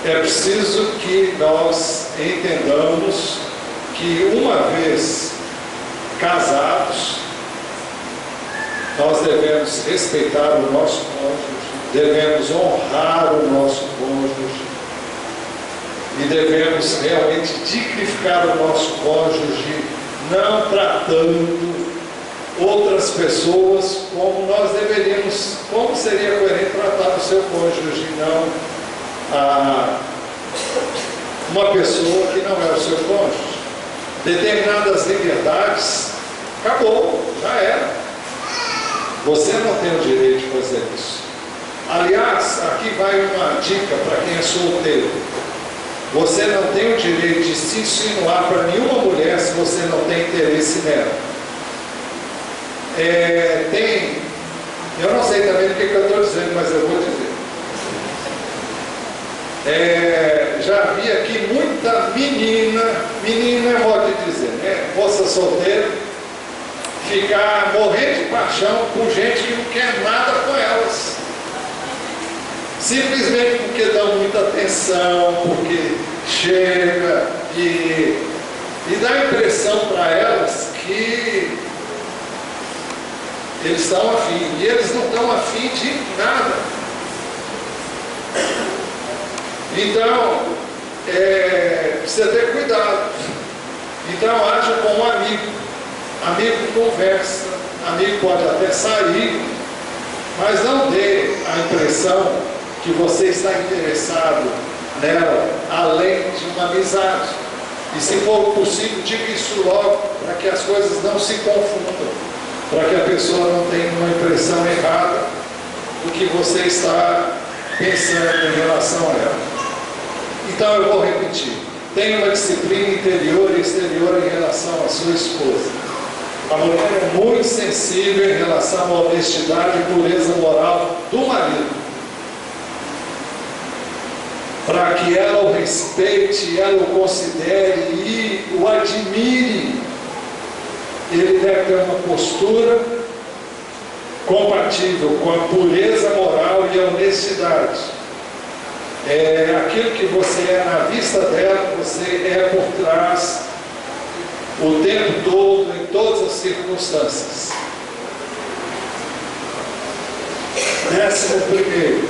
É preciso que nós entendamos que uma vez casados, nós devemos respeitar o nosso cônjuge, devemos honrar o nosso cônjuge e devemos realmente dignificar o nosso cônjuge, não tratando outras pessoas como nós deveríamos, como seria coerente tratar o seu cônjuge, não uma pessoa que não é o seu cônjuge. Determinadas liberdades, acabou, já era. Você não tem o direito de fazer isso. Aliás, aqui vai uma dica para quem é solteiro. Você não tem o direito de se insinuar para nenhuma mulher se você não tem interesse nela. Eu não sei também o que eu estou dizendo, mas eu vou dizer. Já vi aqui muita menina é modo de dizer, né? Moça solteira, ficar morrendo de paixão por gente que não quer nada com elas. Simplesmente porque dão muita atenção, porque chega e dá a impressão para elas que eles estão afim, e eles não estão afim de nada. Então, precisa ter cuidado. Então, haja com um amigo. Amigo conversa, amigo pode até sair, mas não dê a impressão que você está interessado nela, além de uma amizade. E se for possível, diga isso logo, para que as coisas não se confundam, para que a pessoa não tenha uma impressão errada do que você está pensando em relação a ela. Então eu vou repetir: tenha uma disciplina interior e exterior em relação à sua esposa. A mulher é muito sensível em relação à honestidade e pureza moral do marido. Para que ela o respeite, ela o considere e o admire, ele deve ter uma postura compatível com a pureza moral e a honestidade. Aquilo que você é na vista dela, você é por trás o tempo todo, em todas as circunstâncias. 11º,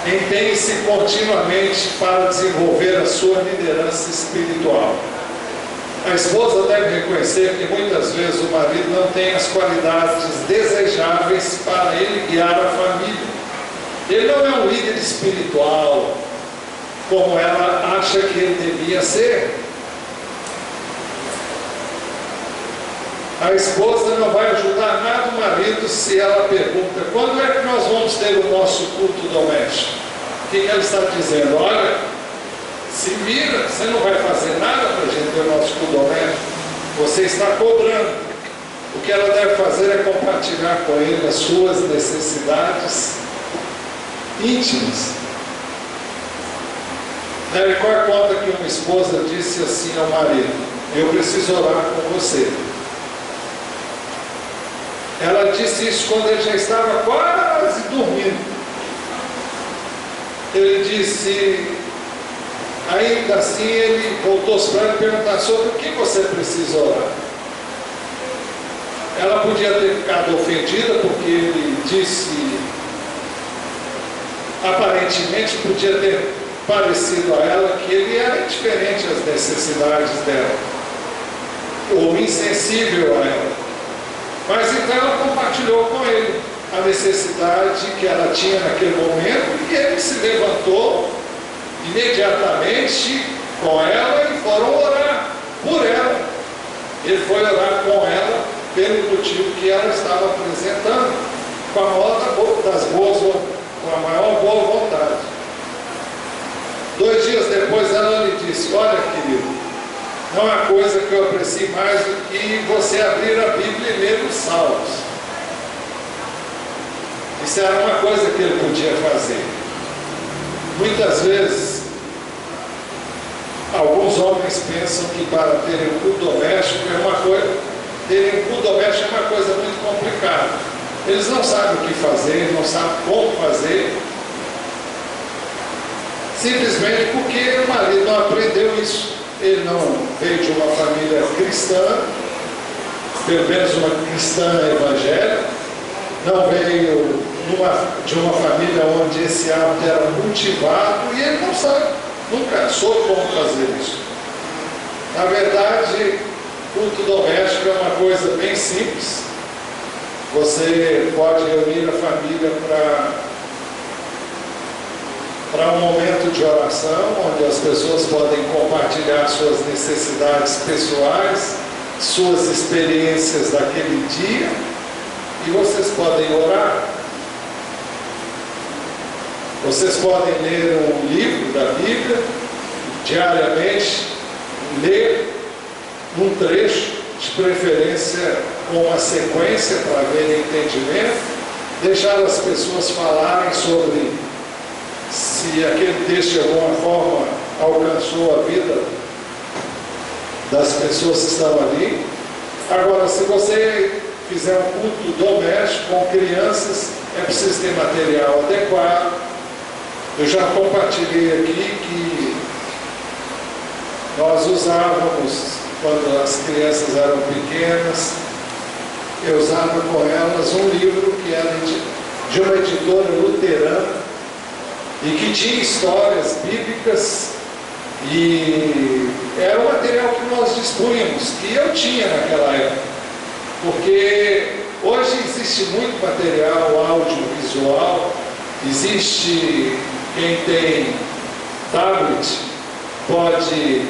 empenhe-se continuamente para desenvolver a sua liderança espiritual. A esposa deve reconhecer que muitas vezes o marido não tem as qualidades desejáveis para ele guiar a família. Ele não é um líder espiritual como ela acha que ele devia ser. A esposa não vai ajudar nada o marido se ela pergunta: quando é que nós vamos ter o nosso culto doméstico? O que ela está dizendo? Olha, se vira, você não vai fazer nada para a gente ter o nosso culto doméstico. Você está cobrando. O que ela deve fazer é compartilhar com ele as suas necessidades íntimas. Jericó conta que uma esposa disse assim ao marido: eu preciso orar com você. Ela disse isso quando ele já estava quase dormindo. Ele disse, ainda assim ele voltou-se para ela e perguntar: sobre o que você precisa orar? Ela podia ter ficado ofendida porque ele disse, aparentemente podia ter parecido a ela que ele era indiferente às necessidades dela, ou insensível a ela. Mas então ela compartilhou com ele a necessidade que ela tinha naquele momento, e ele se levantou imediatamente com ela e foram orar por ela. Ele foi orar com ela pelo motivo que ela estava apresentando, com a maior boa vontade. 2 dias depois ela lhe disse: olha, querido, não há coisa que eu aprecie mais do que você abrir a Bíblia e ler os Salmos. Isso era uma coisa que ele podia fazer. Muitas vezes, alguns homens pensam que para terem um culto doméstico terem um culto doméstico é uma coisa muito complicada. Eles não sabem o que fazer, não sabem como fazer, simplesmente porque o marido não aprendeu isso. Ele não veio de uma família cristã, pelo menos uma cristã evangélica, não veio de uma família onde esse hábito era cultivado, e ele não sabe, nunca soube como fazer isso. Na verdade, culto doméstico é uma coisa bem simples. Você pode reunir a família para um momento de oração, onde as pessoas podem compartilhar suas necessidades pessoais, suas experiências daquele dia, e vocês podem orar. Vocês podem ler um livro da Bíblia diariamente, ler um trecho, de preferência com uma sequência para haver entendimento, deixar as pessoas falarem sobre se aquele texto de alguma forma alcançou a vida das pessoas que estão ali. Agora, se você fizer um culto doméstico com crianças, é preciso ter material adequado. Eu já compartilhei aqui que nós usávamos, quando as crianças eram pequenas, eu usava com elas um livro que era de uma editora luterana e que tinha histórias bíblicas, e era um material que nós dispunhamos, que eu tinha naquela época, porque hoje existe muito material audiovisual, existe quem tem tablet, pode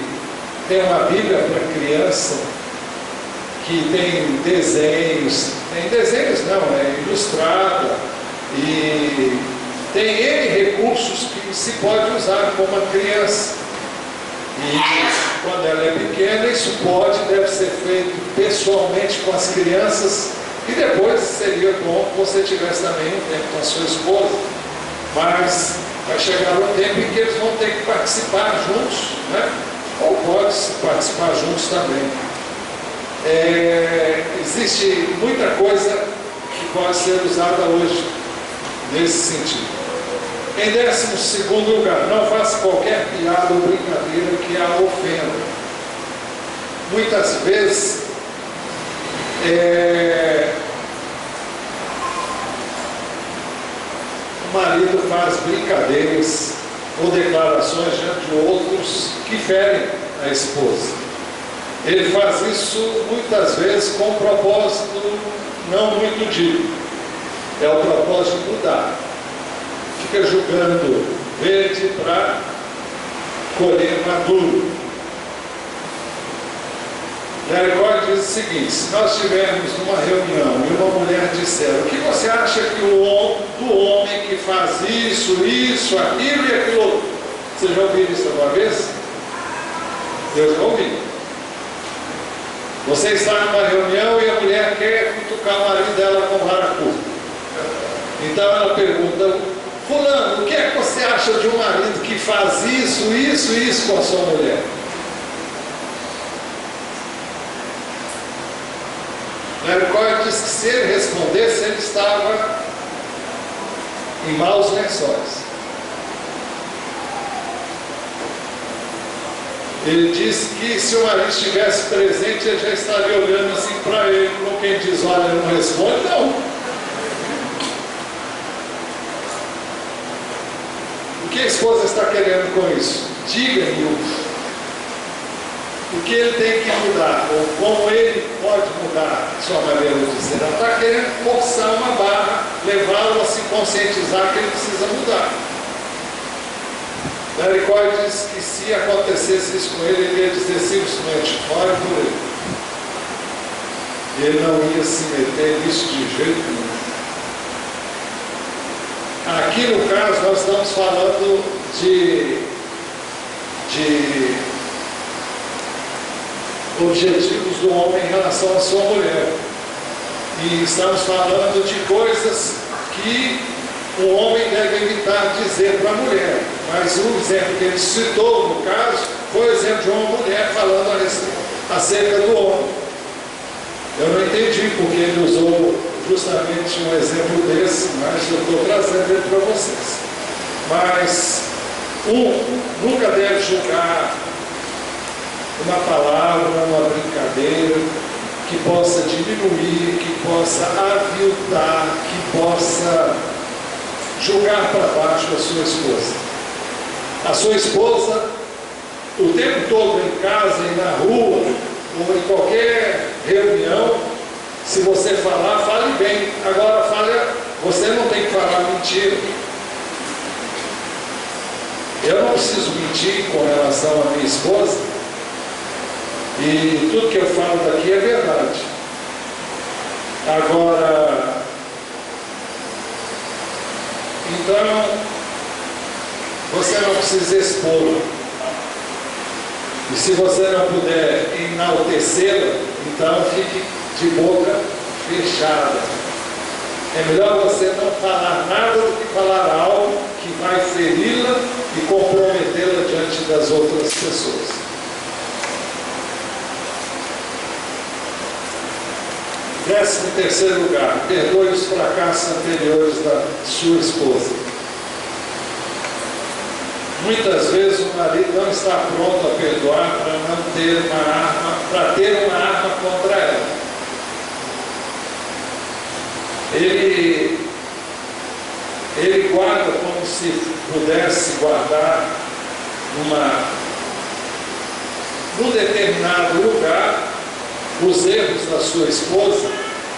ter uma Bíblia para criança, que tem desenhos não, é ilustrada, e tem N recursos que se pode usar com uma criança. E quando ela é pequena, isso deve ser feito pessoalmente com as crianças, e depois seria bom que você tivesse também um tempo com a sua esposa, mas vai chegar um tempo em que eles vão ter que participar juntos, né? Ou pode participar juntos também. Existe muita coisa que pode ser usada hoje nesse sentido. Em 12º lugar, não faça qualquer piada ou brincadeira que a ofenda. Muitas vezes o marido faz brincadeiras ou declarações diante de outros que ferem a esposa. Ele faz isso muitas vezes com um propósito não muito dito. É o propósito de mudar. Fica julgando verde para colher maduro. Jericó diz o seguinte: se nós estivermos numa reunião e uma mulher disser, o que você acha que do homem que faz isso, aquilo e aquilo outro? Você já ouviu isso alguma vez? Eu já ouvi. Você está numa reunião e a mulher quer cutucar o marido dela com vara curta. Então ela pergunta: fulano, o que é que você acha de um marido que faz isso com a sua mulher? Jericoia diz que se ele respondesse, ele estava em maus lençóis. Ele disse que se o marido estivesse presente, ele já estaria olhando assim para ele, como quem diz: olha, não responde, não. O que a esposa está querendo com isso? Diga-me o que ele tem que mudar, ou como ele pode mudar sua maneira de ser. Ela está querendo forçar uma barra, levá-lo a se conscientizar que ele precisa mudar. Jericoia diz que se acontecesse isso com ele, ele ia dizer simplesmente: ore por ele. E ele não ia se meter nisso de jeito nenhum. Aqui no caso nós estamos falando de objetivos do homem em relação à sua mulher. E estamos falando de coisas que o homem deve evitar dizer para a mulher. Mas o exemplo que ele citou, no caso, foi o exemplo de uma mulher falando acerca do homem. Eu não entendi porque ele usou justamente um exemplo desse, mas eu estou trazendo ele para vocês. Mas nunca deve julgar uma palavra, uma brincadeira que possa diminuir, que possa aviltar, que possa jogar para baixo a sua esposa. A sua esposa, o tempo todo em casa e na rua, ou em qualquer reunião, se você falar, fale bem. Agora, você não tem que falar mentira. Eu não preciso mentir com relação à minha esposa, e tudo que eu falo daqui é verdade. Agora, então, você não precisa expor. E se você não puder enaltecê-la, então fique de boca fechada. É melhor você não falar nada do que falar algo que vai feri-la e comprometê-la diante das outras pessoas. 13º lugar, perdoe os fracassos anteriores da sua esposa. Muitas vezes o marido não está pronto a perdoar para não ter uma arma, para ter uma arma contra ela. Ele guarda como se pudesse guardar num determinado lugar os erros da sua esposa,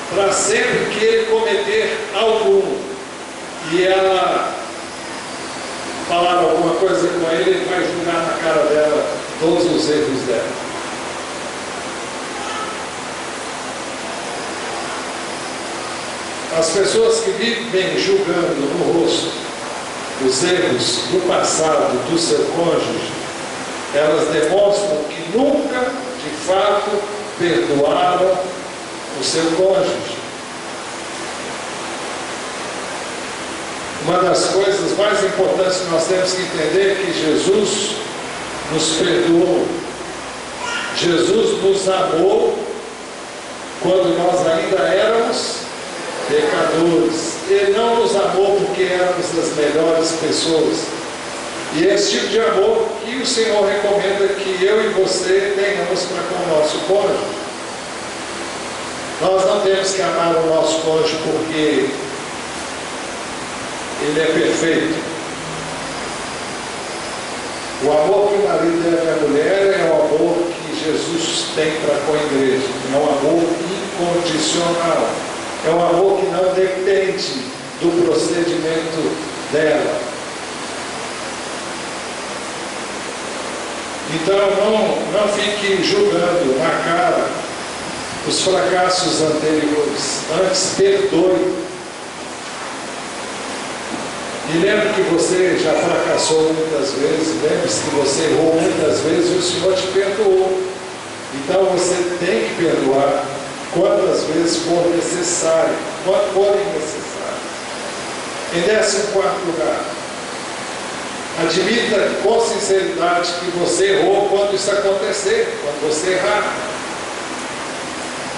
para sempre que ele cometer algum e ela falar alguma coisa com ele, ele vai jogar na cara dela todos os erros dela. As pessoas que vivem julgando no rosto os erros do passado do seu cônjuge, elas demonstram que nunca, de fato, perdoaram o seu cônjuge. Uma das coisas mais importantes que nós temos que entender é que Jesus nos perdoou. Jesus nos amou quando nós ainda éramos pecadores. Ele não nos amou porque éramos as melhores pessoas. E é esse tipo de amor que o Senhor recomenda que eu e você tenhamos para com o nosso cônjuge. Nós não temos que amar o nosso cônjuge porque ele é perfeito. O amor que o marido deve à mulher é o amor que Jesus tem para com a igreja. É um amor incondicional. É um amor que não depende do procedimento dela. Então não fique julgando na cara os fracassos anteriores. Antes, perdoe. E lembre que você já fracassou muitas vezes, lembre-se que você errou muitas vezes e o Senhor te perdoou. Então você tem que perdoar quantas vezes for necessário, quanto forem necessárias. Em 14º lugar, admita com sinceridade que você errou quando isso acontecer, quando você errar.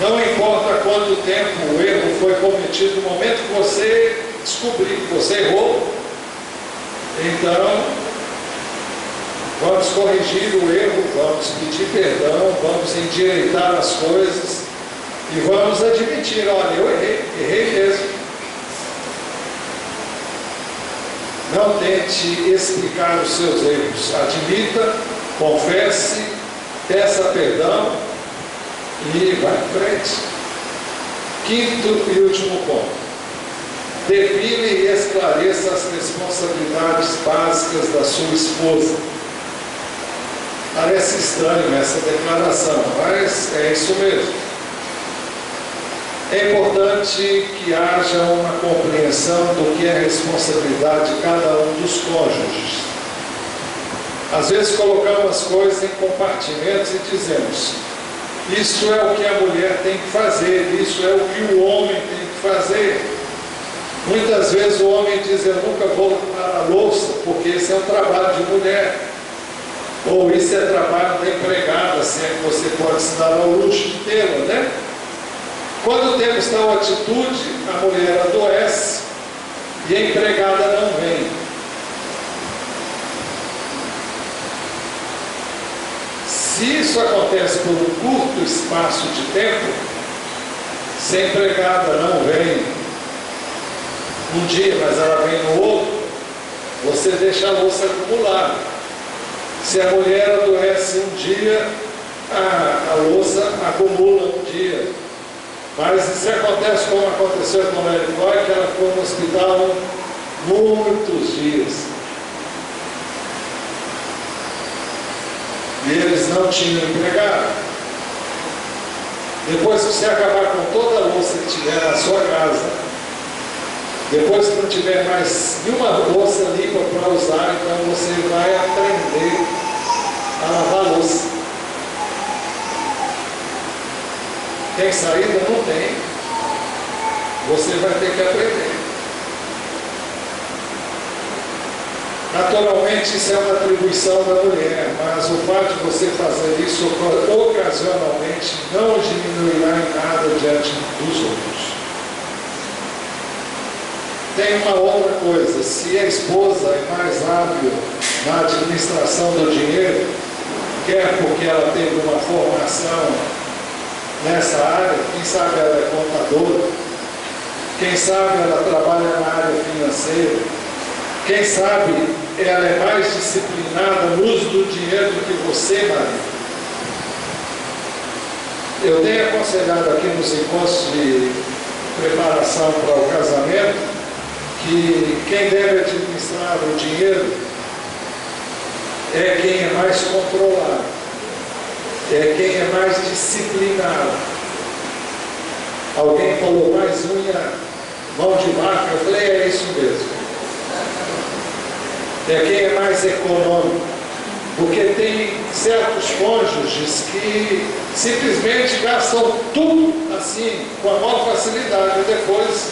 Não importa quanto tempo o erro foi cometido, no momento que você descobrir que você errou, então vamos corrigir o erro, vamos pedir perdão, vamos endireitar as coisas e vamos admitir, olha, eu errei mesmo. Não tente explicar os seus erros, admita, confesse, peça perdão e vai em frente. 5º e último ponto. Define e esclareça as responsabilidades básicas da sua esposa. Parece estranho essa declaração, mas é isso mesmo. É importante que haja uma compreensão do que é a responsabilidade de cada um dos cônjuges. Às vezes colocamos as coisas em compartimentos e dizemos: isso é o que a mulher tem que fazer, isso é o que o homem tem que fazer. Muitas vezes o homem diz: eu nunca vou lavar a louça, porque esse é um trabalho de mulher. Ou isso é trabalho da empregada, se é que você pode se dar ao luxo de tê-la, né? Quando temos tal atitude, a mulher adoece e a empregada não vem. Se isso acontece por um curto espaço de tempo, se a empregada não vem um dia, mas ela vem no outro, você deixa a louça acumular. Se a mulher adoece um dia, a louça acumula um dia. Mas se acontece como aconteceu com a Nicole, que ela ficou no hospital muitos dias. E eles não tinham empregado. Depois que você acabar com toda a louça que tiver na sua casa, depois que não tiver mais nenhuma louça limpa para usar, então você vai aprender a lavar louça. Tem saída? Não tem. Você vai ter que aprender. Naturalmente, isso é uma atribuição da mulher, mas o fato de você fazer isso ocasionalmente não diminuirá em nada diante dos outros. Tem uma outra coisa: se a esposa é mais hábil na administração do dinheiro, quer porque ela teve uma formação nessa área, quem sabe ela é contadora, quem sabe ela trabalha na área financeira, quem sabe ela é mais disciplinada no uso do dinheiro do que você, marido. Eu tenho aconselhado aqui nos encontros de preparação para o casamento que quem deve administrar o dinheiro é quem é mais controlado, é quem é mais disciplinado. Alguém falou mais unha, mão de vaca, eu falei, é isso mesmo. É quem é mais econômico, porque tem certos cônjuges que simplesmente gastam tudo assim, com a maior facilidade, e depois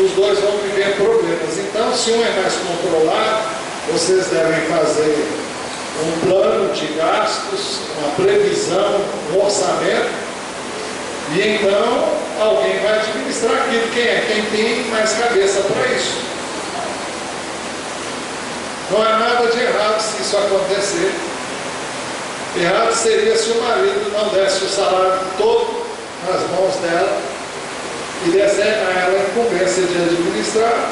os dois vão viver problemas. Então, se um é mais controlado, vocês devem fazer um plano de gastos, uma previsão, um orçamento, e então alguém vai administrar aquilo. Quem é? Quem tem mais cabeça para isso. Não há nada de errado se isso acontecer. Errado seria se o marido não desse o salário todo nas mãos dela e desse a ela a incumbência de administrar.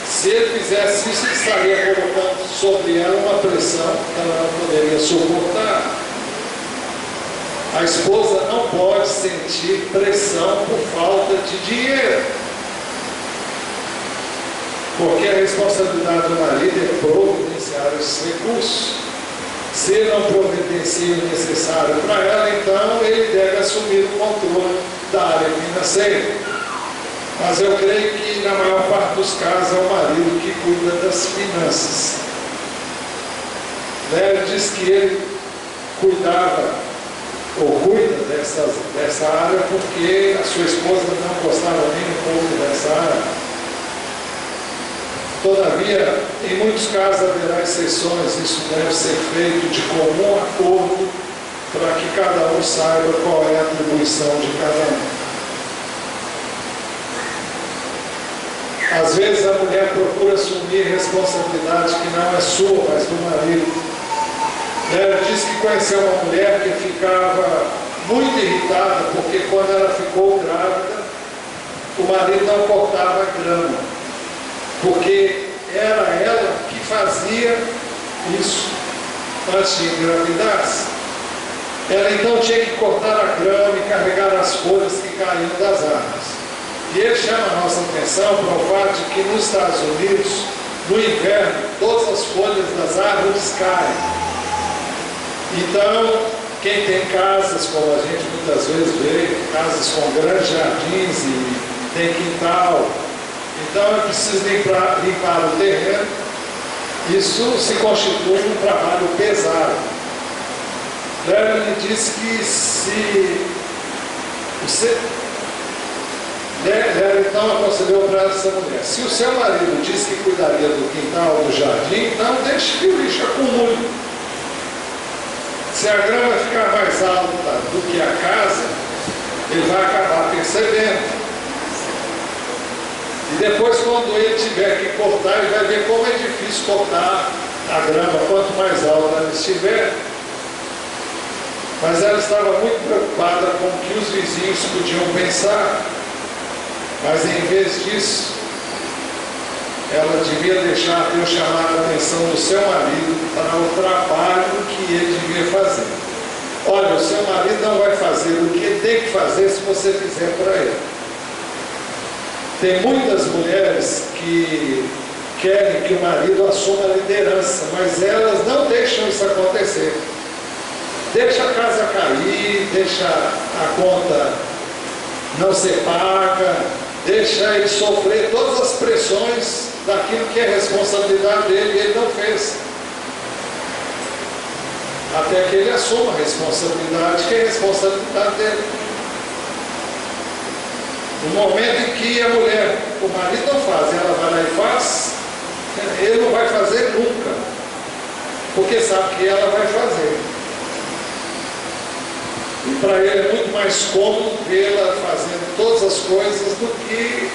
Se ele fizesse isso, ele estaria colocando sobre ela uma pressão que ela não poderia suportar. A esposa não pode sentir pressão por falta de dinheiro, porque a responsabilidade do marido é providenciar esses recursos. Se não providencia o necessário para ela, então ele deve assumir o controle da área financeira. Mas eu creio que na maior parte dos casos é o marido que cuida das finanças. Ele diz que ele cuidava ou cuida dessa área porque a sua esposa não gostava nem um pouco dessa área. Todavia, em muitos casos haverá exceções, isso deve ser feito de comum acordo para que cada um saiba qual é a atribuição de cada um. Às vezes a mulher procura assumir responsabilidade que não é sua, mas do marido. Ela diz que conheceu uma mulher que ficava muito irritada porque quando ela ficou grávida, o marido não cortava grama, porque era ela que fazia isso antes de engravidar-se. Ela então tinha que cortar a grama e carregar as folhas que caíam das árvores. E ele chama a nossa atenção para o fato de que nos Estados Unidos, no inverno, todas as folhas das árvores caem. Então, quem tem casas, como a gente muitas vezes vê, casas com grandes jardins e tem quintal, então é preciso limpar o terreno. Isso se constitui um trabalho pesado. Lerner diz que se você... Lerner então aconselhou para essa mulher: se o seu marido diz que cuidaria do quintal, do jardim, então deixe que o lixo acumule. Se a grama ficar mais alta do que a casa, ele vai acabar percebendo. E depois, quando ele tiver que cortar, ele vai ver como é difícil cortar a grama, quanto mais alta ela estiver. Mas ela estava muito preocupada com o que os vizinhos podiam pensar. Mas em vez disso, ela devia deixar Deus chamar a atenção do seu marido para o trabalho que ele devia fazer. Olha, o seu marido não vai fazer o que ele tem que fazer se você fizer para ele. Tem muitas mulheres que querem que o marido assuma a liderança, mas elas não deixam isso acontecer. Deixa a casa cair, deixa a conta não ser paga, deixa ele sofrer todas as pressões daquilo que é responsabilidade dele e ele não fez. Até que ele assuma a responsabilidade, que é a responsabilidade dele. No momento em que a mulher, o marido não faz, ela vai lá e faz, ele não vai fazer nunca, porque sabe que ela vai fazer. E para ele é muito mais cômodo vê-la fazendo todas as coisas do que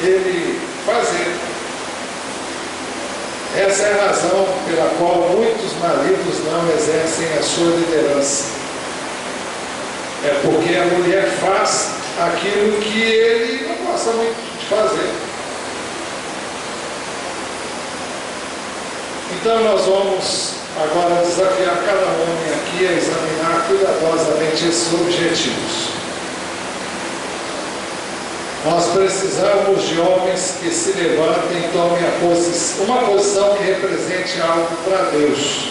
ele fazer. Essa é a razão pela qual muitos maridos não exercem a sua liderança. É porque a mulher faz aquilo que ele não gosta muito de fazer. Então nós vamos agora desafiar cada homem aqui a examinar cuidadosamente esses objetivos. Nós precisamos de homens que se levantem e tomem uma posição que represente algo para Deus.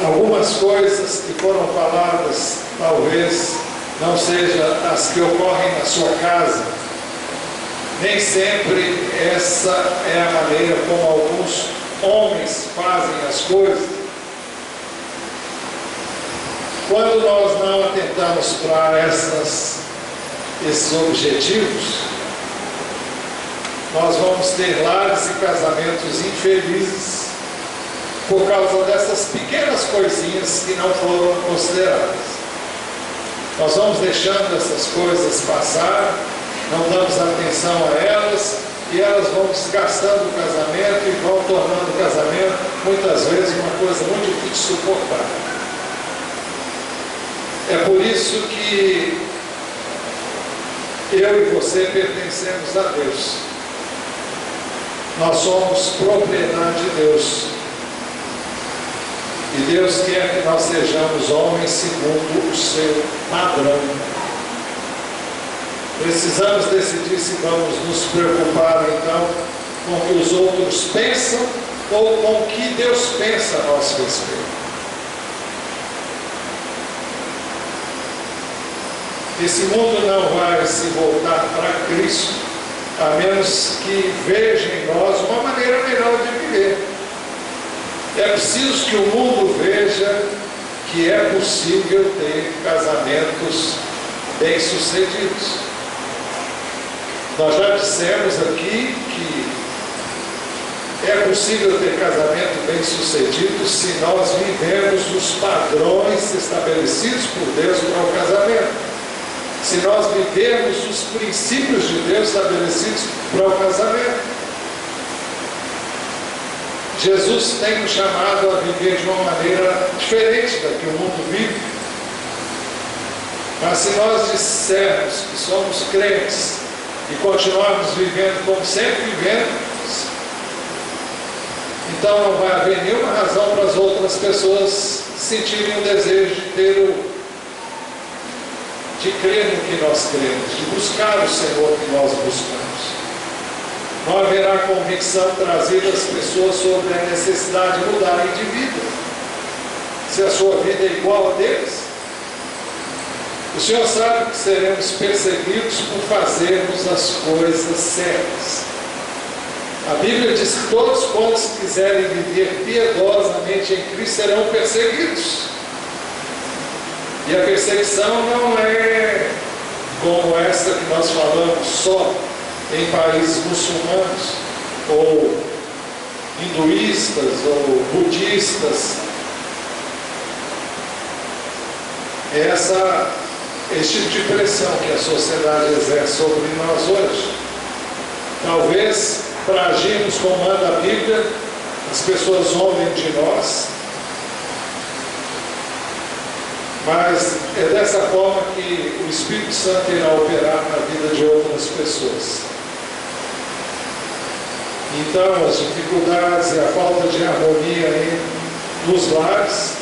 Algumas coisas que foram faladas talvez não sejam as que ocorrem na sua casa. Nem sempre essa é a maneira como alguns homens fazem as coisas. Quando nós não atentamos para esses objetivos, nós vamos ter lares e casamentos infelizes por causa dessas pequenas coisinhas que não foram consideradas. Nós vamos deixando essas coisas passar, não damos atenção a elas, e elas vão desgastando o casamento e vão tornando o casamento, muitas vezes, uma coisa muito difícil de suportar. É por isso que eu e você pertencemos a Deus. Nós somos propriedade de Deus. E Deus quer que nós sejamos homens segundo o seu padrão. Precisamos decidir se vamos nos preocupar então com o que os outros pensam ou com o que Deus pensa a nosso respeito. Esse mundo não vai se voltar para Cristo, a menos que veja em nós uma maneira melhor de viver. É preciso que o mundo veja que é possível ter casamentos bem-sucedidos. Nós já dissemos aqui que é possível ter casamento bem-sucedido se nós vivemos os padrões estabelecidos por Deus para o casamento. Se nós vivermos os princípios de Deus estabelecidos para o casamento. Jesus tem nos chamado a viver de uma maneira diferente da que o mundo vive. Mas se nós dissermos que somos crentes e continuarmos vivendo como sempre vivemos, então não vai haver nenhuma razão para as outras pessoas sentirem o desejo de crer no que nós cremos, de buscar o Senhor que nós buscamos. Não haverá convicção trazida às pessoas sobre a necessidade de mudarem de vida, se a sua vida é igual a deles. O Senhor sabe que seremos perseguidos por fazermos as coisas certas. A Bíblia diz que todos quantos quiserem viver piedosamente em Cristo serão perseguidos. E a perseguição não é como essa que nós falamos só em países muçulmanos, ou hinduístas, ou budistas. Esse tipo de pressão que a sociedade exerce sobre nós hoje. Talvez, para agirmos como manda a Bíblia, as pessoas zombem de nós, mas é dessa forma que o Espírito Santo irá operar na vida de outras pessoas. Então, as dificuldades e a falta de harmonia nos lares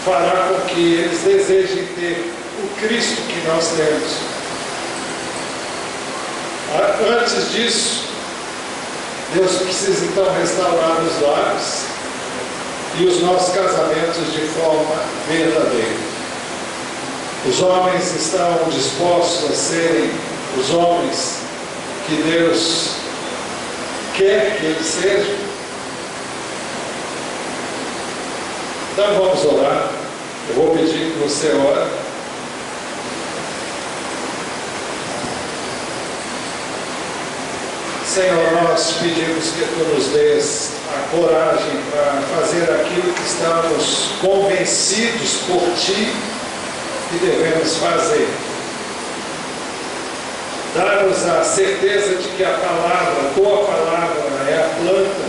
fará com que eles desejem ter o Cristo que nós temos. Antes disso, Deus precisa então restaurar os lares e os nossos casamentos de forma verdadeira. Os homens estão dispostos a serem os homens que Deus quer que eles sejam? Então vamos orar. Eu vou pedir que você ore. Senhor, nós pedimos que Tu nos dês a coragem para fazer aquilo que estamos convencidos por Ti que devemos fazer. Dá-nos a certeza de que a Tua palavra é a planta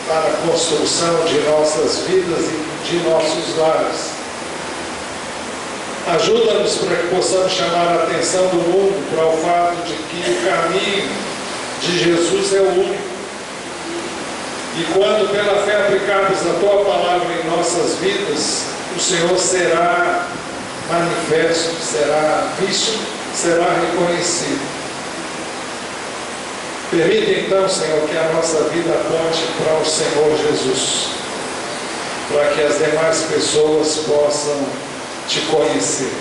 para a construção de nossas vidas e de nossos lares. Ajuda-nos para que possamos chamar a atenção do mundo para o fato de que o caminho de Jesus é o único. E quando pela fé aplicarmos a Tua palavra em nossas vidas, o Senhor será manifesto, será visto, será reconhecido. Permita então, Senhor, que a nossa vida aponte para o Senhor Jesus, para que as demais pessoas possam Te conhecer.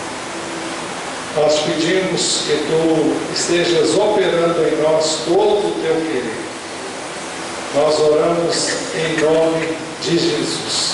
Nós pedimos que Tu estejas operando em nós todo o Teu querer. Nós oramos em nome de Jesus.